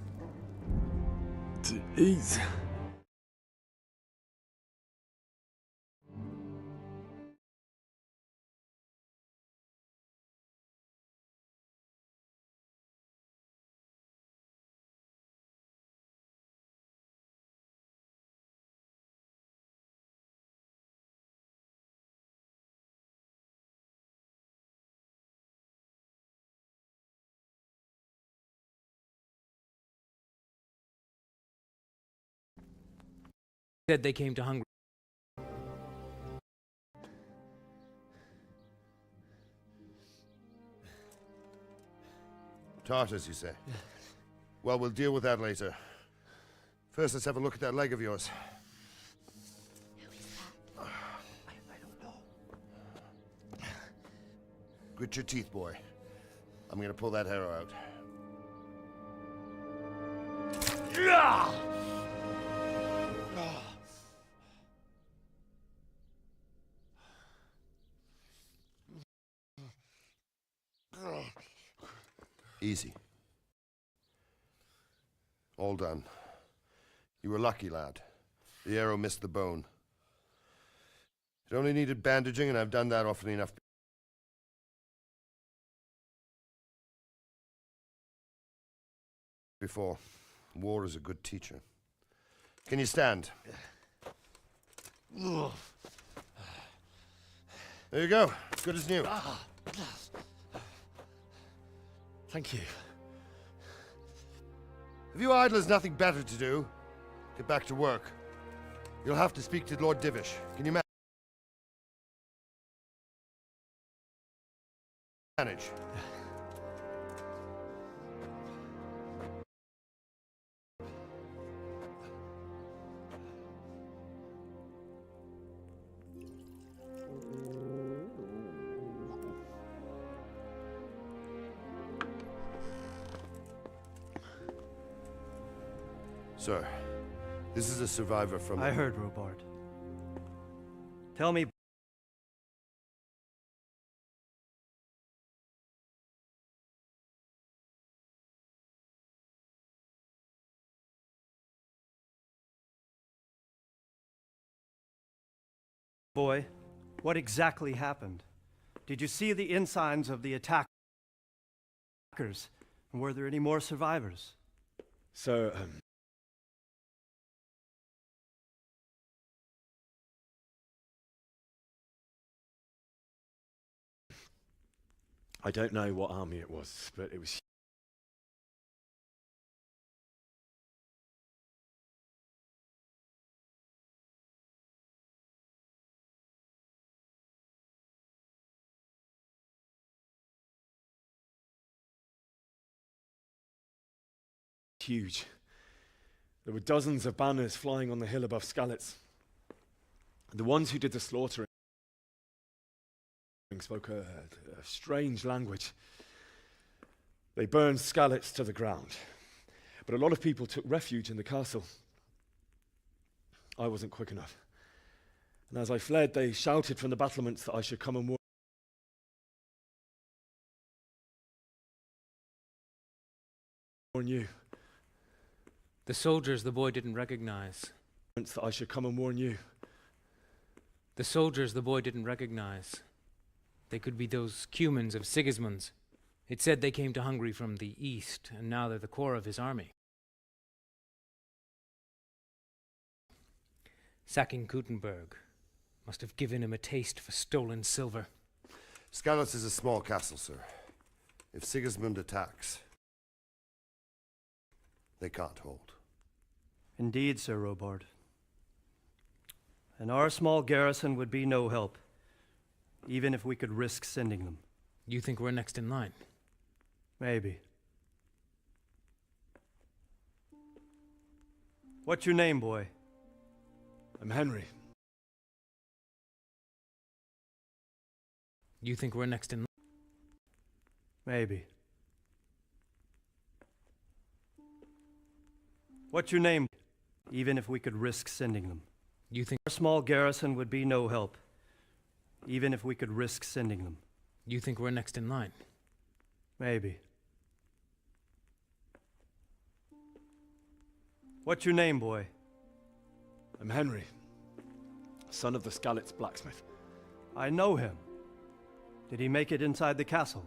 to eat. Said they came to Hungary. Tartars, you say? Well, we'll deal with that later. First, let's have a look at that leg of yours. I don't know. Grit your teeth, boy. I'm gonna pull that arrow out. Easy. All done. You were lucky, lad. The arrow missed the bone. It only needed bandaging, and I've done that often enough before. War is a good teacher. Can you stand? There you go. Good as new. Thank you. If you idlers nothing better to do, get back to work. You'll have to speak to Lord Divish. Can you manage? Sir, this is a survivor from... I heard, Robard. Tell me... Boy, what exactly happened? Did you see the ensigns of the attackers? And were there any more survivors? So, I don't know what army it was, but it was huge. There were dozens of banners flying on the hill above Skalitz. The ones who did the slaughtering spoke a strange language. They burned Skalitz to the ground. But a lot of people took refuge in the castle. I wasn't quick enough. And as I fled, they shouted from the battlements that I should come and warn you. The soldiers the boy didn't recognize. That I should come and warn you. The soldiers the boy didn't recognize. They could be those Cumans of Sigismund's. It said they came to Hungary from the east, and now they're the core of his army. Sacking Gutenberg must have given him a taste for stolen silver. Skalitz is a small castle, sir. If Sigismund attacks, they can't hold. Indeed, Sir Robard. And our small garrison would be no help, even if we could risk sending them. You think we're next in line? Maybe. What's your name, boy? I'm Henry. You think we're next in line? Maybe. What's your name? Even if we could risk sending them. You think our small garrison would be no help, even if we could risk sending them. You think we're next in line? Maybe. What's your name, boy? I'm Henry, son of the Skalitz blacksmith. I know him. Did he make it inside the castle?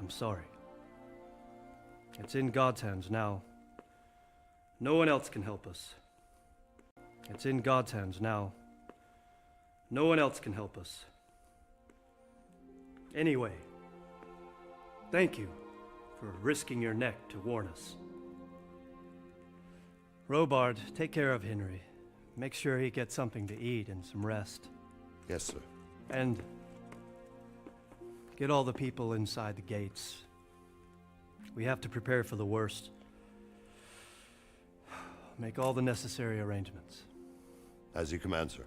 I'm sorry. It's in God's hands now. No one else can help us. It's in God's hands now. No one else can help us. Anyway, thank you for risking your neck to warn us. Robard, take care of Henry. Make sure he gets something to eat and some rest. Yes, sir. And get all the people inside the gates. We have to prepare for the worst. Make all the necessary arrangements. As you command, sir.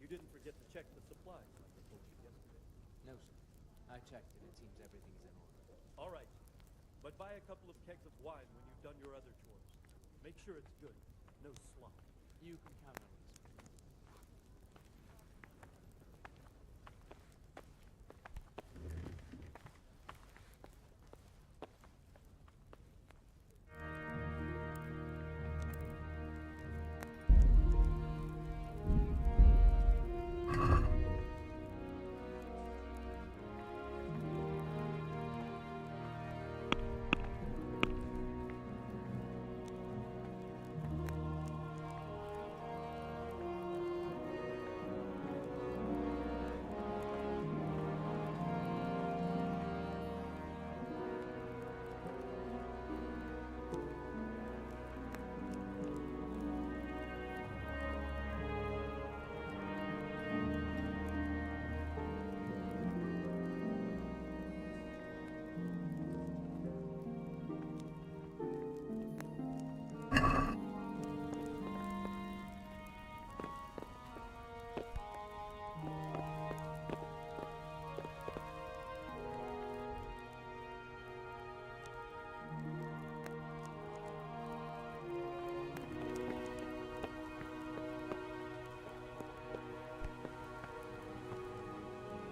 You didn't forget to check the supplies like I told you yesterday. No, sir. I checked it. It seems everything is in order. All right. But buy a couple of kegs of wine when you've done your other chores. Make sure it's good. No slop. You can count on me, sir.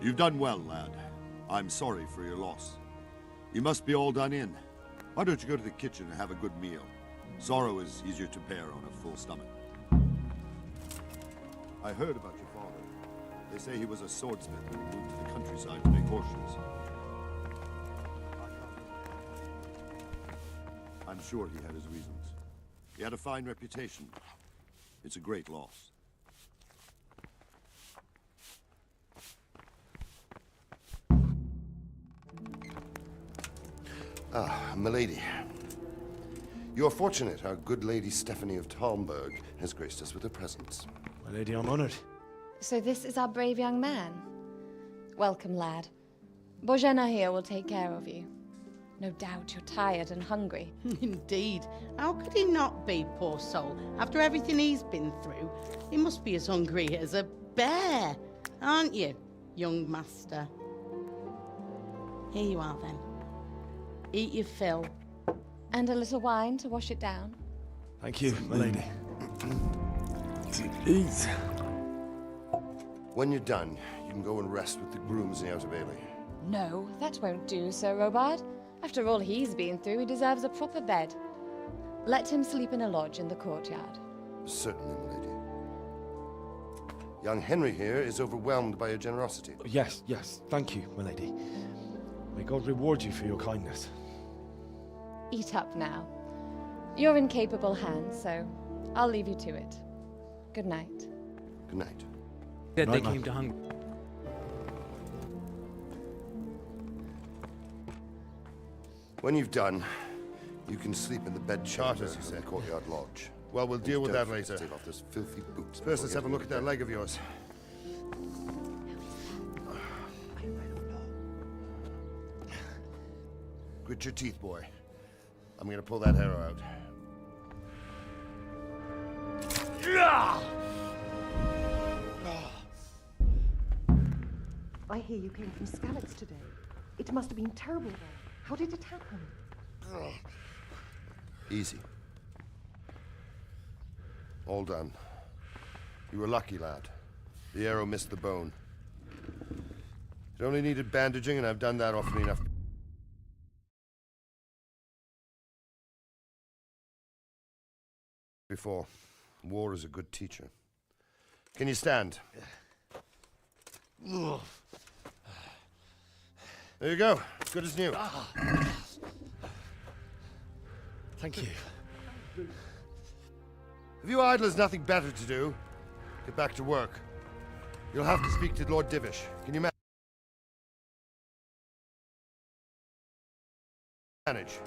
You've done well, lad. I'm sorry for your loss. You must be all done in. Why don't you go to the kitchen and have a good meal? Sorrow is easier to bear on a full stomach. I heard about your father. They say he was a swordsmith and moved to the countryside to make horseshoes. I'm sure he had his reasons. He had a fine reputation. It's a great loss. Ah, milady. You are fortunate our good lady Stephanie of Talmberg has graced us with her presence. My lady, I'm honored. So this is our brave young man. Welcome, lad. Bozhena here will take care of you. No doubt you're tired and hungry. Indeed. How could he not be, poor soul? After everything he's been through, he must be as hungry as a bear, aren't you, young master? Here you are, then. Eat your fill. And a little wine to wash it down. Thank you, my lady. Eat. When you're done, you can go and rest with the grooms in the Outer Bailey. No, that won't do, Sir Robard. After all he's been through, he deserves a proper bed. Let him sleep in a lodge in the courtyard. Certainly, milady. Young Henry here is overwhelmed by your generosity. Yes, yes. Thank you, my lady. May God reward you for your kindness. Eat up now. You're in capable hands, so I'll leave you to it. Good night. Good night. Said they came to Hungary. When you've done, you can sleep in the bed charter in the courtyard lodge. Well, we'll deal with that Don't forget to later. Take off those filthy boots. First, let's have a look at that leg of yours. Grit your teeth, boy. I'm gonna pull that arrow out. I hear you came from Skalitz today. It must have been terrible there. How did it happen? Easy. All done. You were lucky, lad. The arrow missed the bone. It only needed bandaging, and I've done that often enough. Before. War is a good teacher. Can you stand? There you go. Good as new. Thank you. If you idlers nothing better to do, get back to work. You'll have to speak to Lord Divish. Can you manage?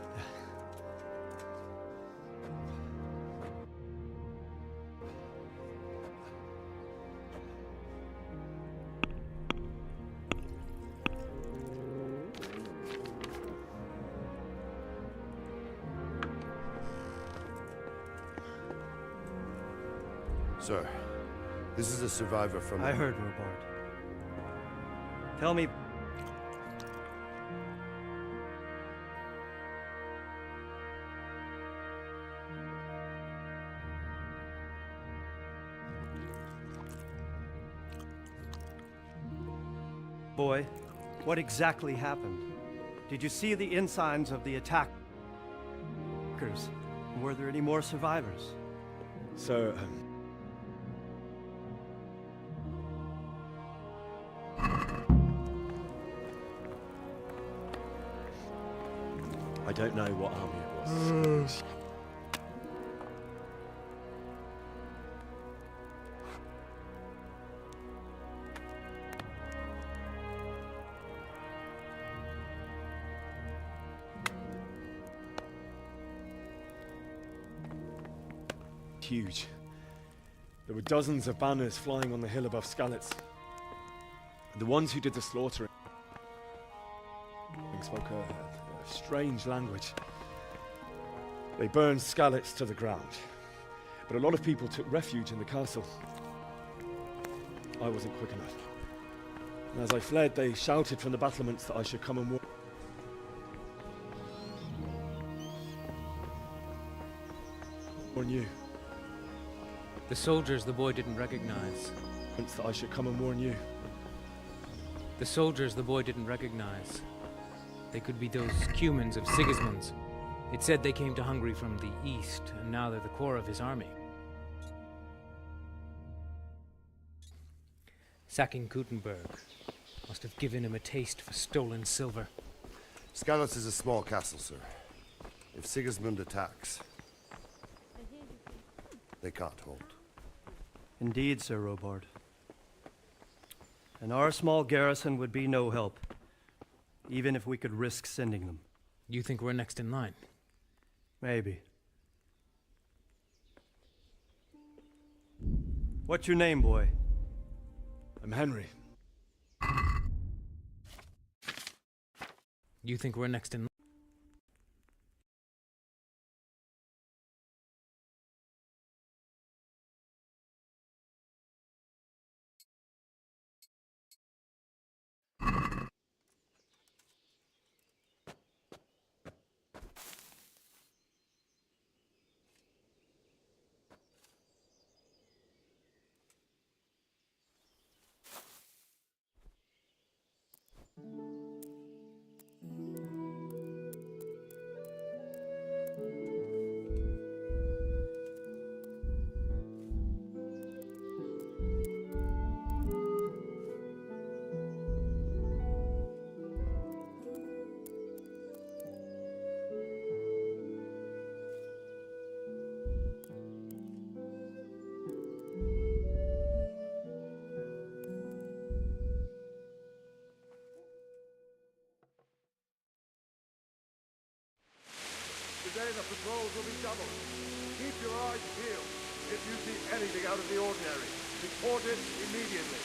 Sir, this is a survivor from... I heard, Robard. Tell me... Boy, what exactly happened? Did you see the ensigns of the attackers? Were there any more survivors? So, I don't know what army it was. Huge. There were dozens of banners flying on the hill above Skalitz. The ones who did the slaughtering spoke a strange language. They burned Skalitz to the ground, but a lot of people took refuge in the castle. I wasn't quick enough. And as I fled, they shouted from the battlements that I should come and warn you. The soldiers the boy didn't recognize. That I should come and warn you. The soldiers the boy didn't recognize. They could be those Cumans of Sigismund's. It said they came to Hungary from the east, and now they're the core of his army. Sacking Gutenberg must have given him a taste for stolen silver. Skalitz is a small castle, sir. If Sigismund attacks, they can't hold. Indeed, Sir Robard. And our small garrison would be no help, even if we could risk sending them. You think we're next in line? Maybe. What's your name, boy? I'm Henry. You think we're next in line? Today the patrols will be doubled. Keep your eyes peeled. If you see anything out of the ordinary, report it immediately.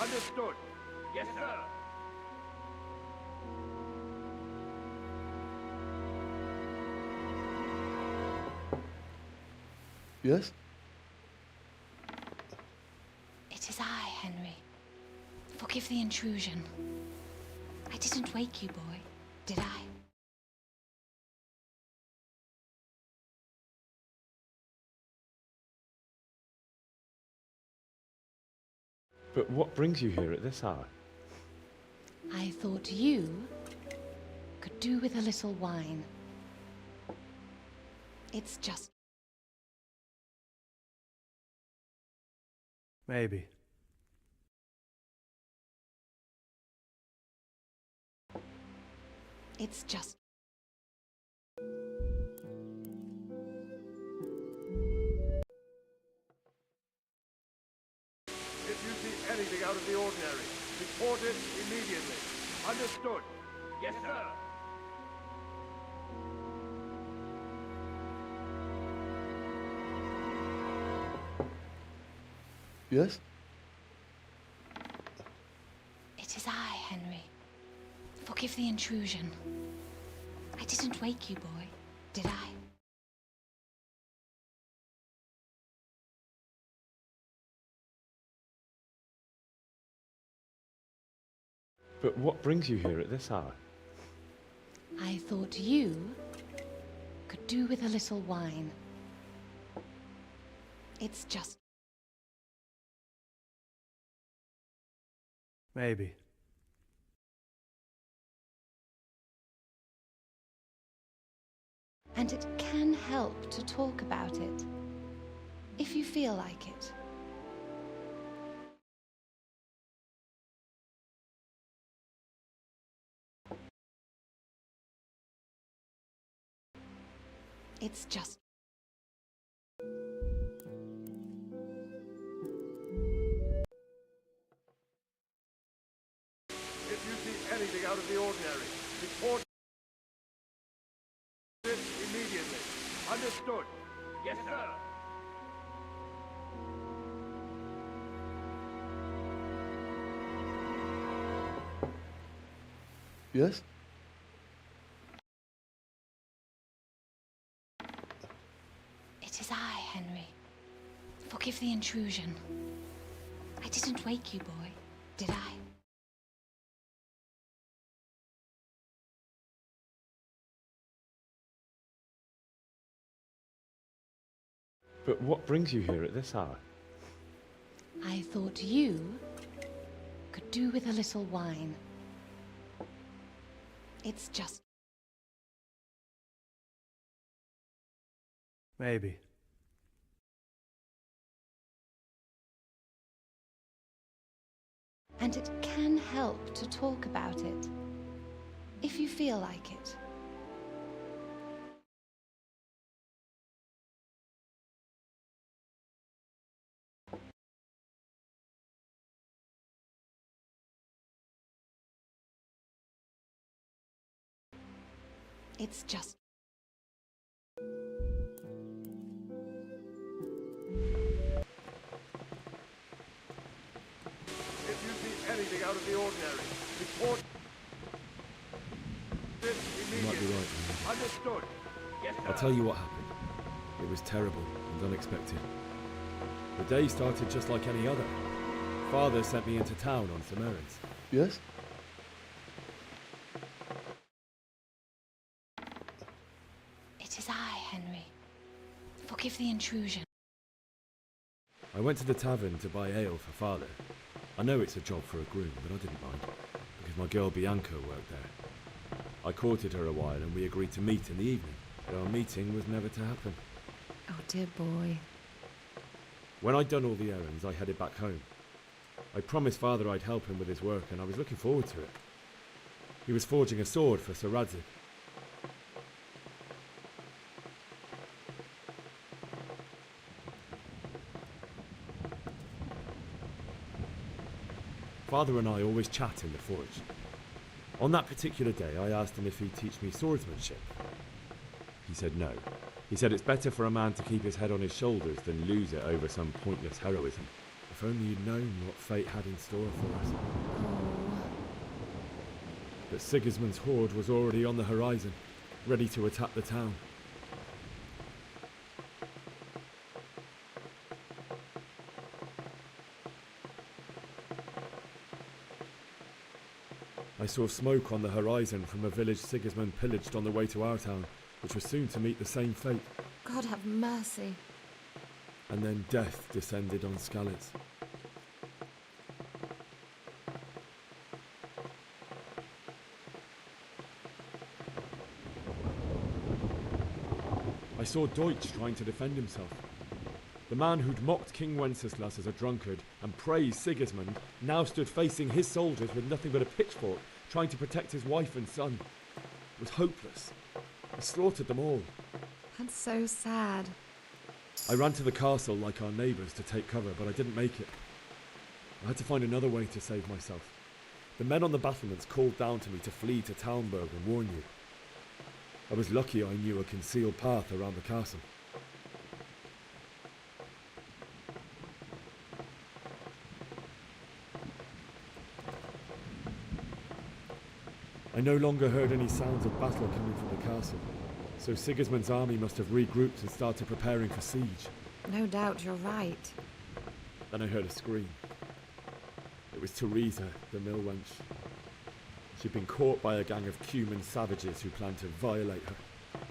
Understood? Yes, sir. Yes? Forgive the intrusion. I didn't wake you, boy, did I? But what brings you here at this hour? I thought you could do with a little wine. It's just... Maybe. It's just... If you see anything out of the ordinary, report it immediately. Understood? Yes, sir. Yes? It is I, Henry. Forgive the intrusion. I didn't wake you, boy, did I? But what brings you here at this hour? I thought you could do with a little wine. It's just... Maybe. And it can help to talk about it, if you feel like it. It's just... If you see anything out of the ordinary, report it immediately. Understood? Yes, sir. Yes? It is I, Henry. Forgive the intrusion. I didn't wake you, boy, did I? But what brings you here at this hour? I thought you could do with a little wine. It's just... Maybe. And it can help to talk about it, if you feel like it. It's just... If you see anything out of the ordinary, report it You might be immediately. right. Understood? Yes, sir. I'll tell you what happened. It was terrible and unexpected. The day started just like any other. Father sent me into town on some errands. Yes? It is I, Henry. Forgive the intrusion. I went to the tavern to buy ale for Father. I know it's a job for a groom, but I didn't mind, because my girl Bianca worked there. I courted her a while and we agreed to meet in the evening, but our meeting was never to happen. Oh, dear boy. When I'd done all the errands, I headed back home. I promised Father I'd help him with his work, and I was looking forward to it. He was forging a sword for Sir Radzig. Father and I always chat in the forge. On that particular day, I asked him if he'd teach me swordsmanship. He said no. He said it's better for a man to keep his head on his shoulders than lose it over some pointless heroism. If only you'd known what fate had in store for us. But Sigismund's horde was already on the horizon, ready to attack the town. I saw smoke on the horizon from a village Sigismund pillaged on the way to our town, which was soon to meet the same fate. God have mercy. And then death descended on Skalitz. I saw Deutsch trying to defend himself. The man who'd mocked King Wenceslas as a drunkard and praised Sigismund now stood facing his soldiers with nothing but a pitchfork, trying to protect his wife and son. It was hopeless. I slaughtered them all. That's so sad. I ran to the castle like our neighbours to take cover, but I didn't make it. I had to find another way to save myself. The men on the battlements called down to me to flee to Talmberg and warn you. I was lucky I knew a concealed path around the castle. I no longer heard any sounds of battle coming from the castle, so Sigismund's army must have regrouped and started preparing for siege. No doubt you're right. Then I heard a scream. It was Teresa, the mill wench. She'd been caught by a gang of Cuman savages who planned to violate her.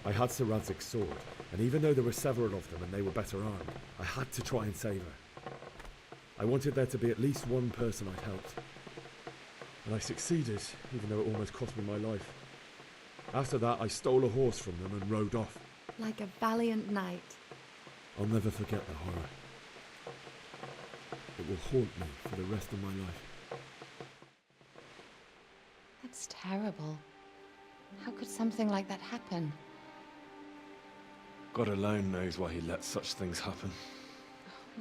I had Sir Radzig's sword, and even though there were several of them and they were better armed, I had to try and save her. I wanted there to be at least one person I'd helped. And I succeeded, even though it almost cost me my life. After that, I stole a horse from them and rode off. Like a valiant knight. I'll never forget the horror. It will haunt me for the rest of my life. That's terrible. How could something like that happen? God alone knows why he lets such things happen.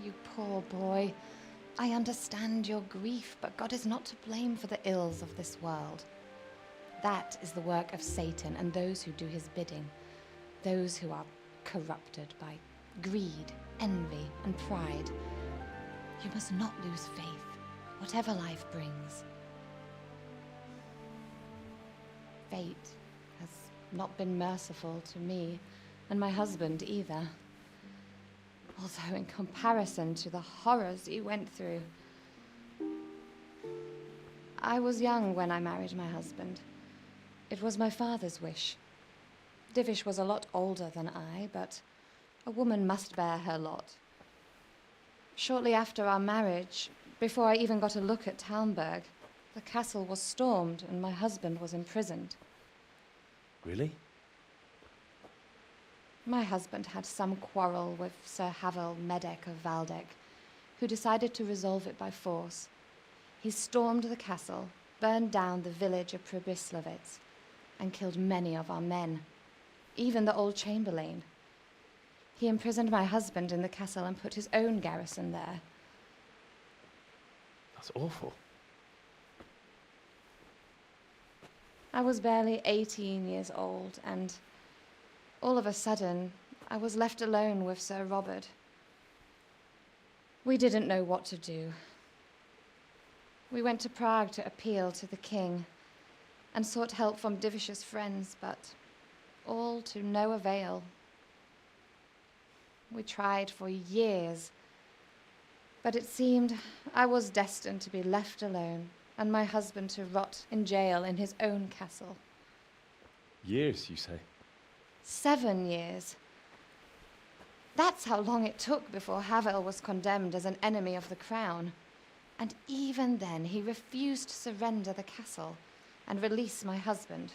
You poor boy. I understand your grief, but God is not to blame for the ills of this world. That is the work of Satan and those who do his bidding. Those who are corrupted by greed, envy, and pride. You must not lose faith, whatever life brings. Fate has not been merciful to me, and my husband either. Although in comparison to the horrors he went through. I was young when I married my husband. It was my father's wish. Divish was a lot older than I, but a woman must bear her lot. Shortly after our marriage, before I even got a look at Talmberg, the castle was stormed and my husband was imprisoned. Really? My husband had some quarrel with Sir Havel Medek of Valdek, who decided to resolve it by force. He stormed the castle, burned down the village of Pribyslavitz, and killed many of our men, even the old chamberlain. He imprisoned my husband in the castle and put his own garrison there. That's awful. I was barely 18 years old, and all of a sudden, I was left alone with Sir Robert. We didn't know what to do. We went to Prague to appeal to the king and sought help from Divish's friends, but all to no avail. We tried for years, but it seemed I was destined to be left alone and my husband to rot in jail in his own castle. Years, you say? 7 years. That's how long it took before Havel was condemned as an enemy of the crown. And even then, he refused to surrender the castle and release my husband.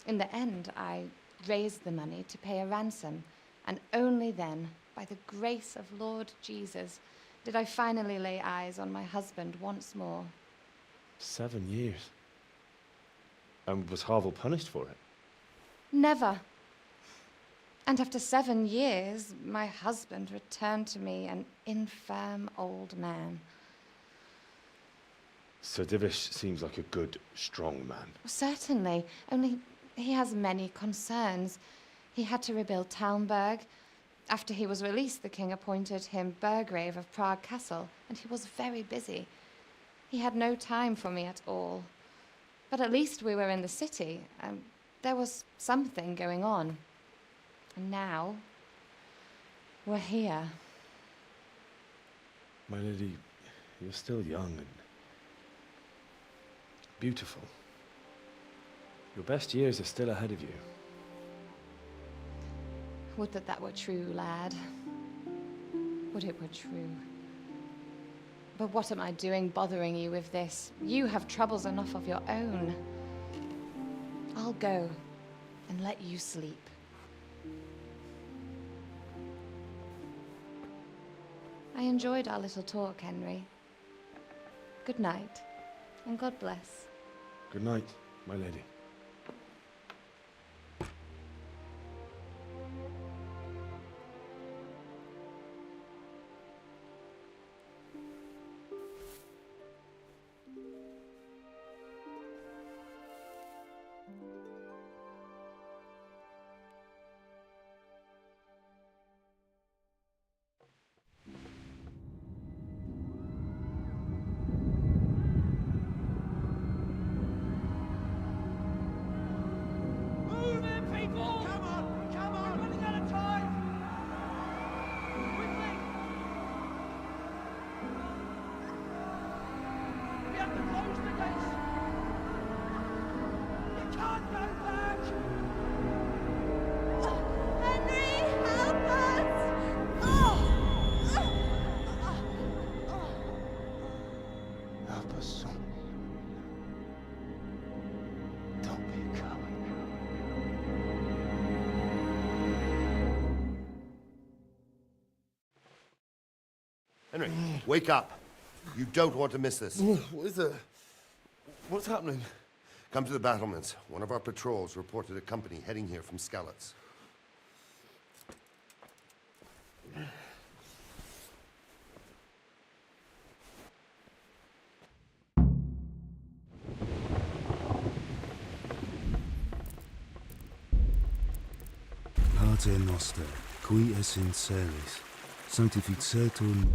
In the end, I raised the money to pay a ransom, and only then, by the grace of Lord Jesus, did I finally lay eyes on my husband once more. 7 years? And was Havel punished for it? Never. And after 7 years, my husband returned to me an infirm old man. Sir Divish seems like a good, strong man. Certainly, only he has many concerns. He had to rebuild Talmberg. After he was released, the king appointed him Burgrave of Prague Castle, and he was very busy. He had no time for me at all. But at least we were in the city, and there was something going on. And now, we're here. My lady, you're still young, and beautiful. Your best years are still ahead of you. Would that that were true, lad. Would it were true. But what am I doing bothering you with this? You have troubles enough of your own. I'll go and let you sleep. I enjoyed our little talk, Henry. Good night, and God bless. Good night, my lady. Move in, people! Come on, come on! We're running out of time! Quickly! We have to close the gates! You can't go back! Henry, help us! Help us, son. Don't be a coward. Henry, wake up. You don't want to miss this. What is it? What's happening? Come to the battlements. One of our patrols reported a company heading here from Skalitz. Pater Noster, qui es in celis, sanctificetur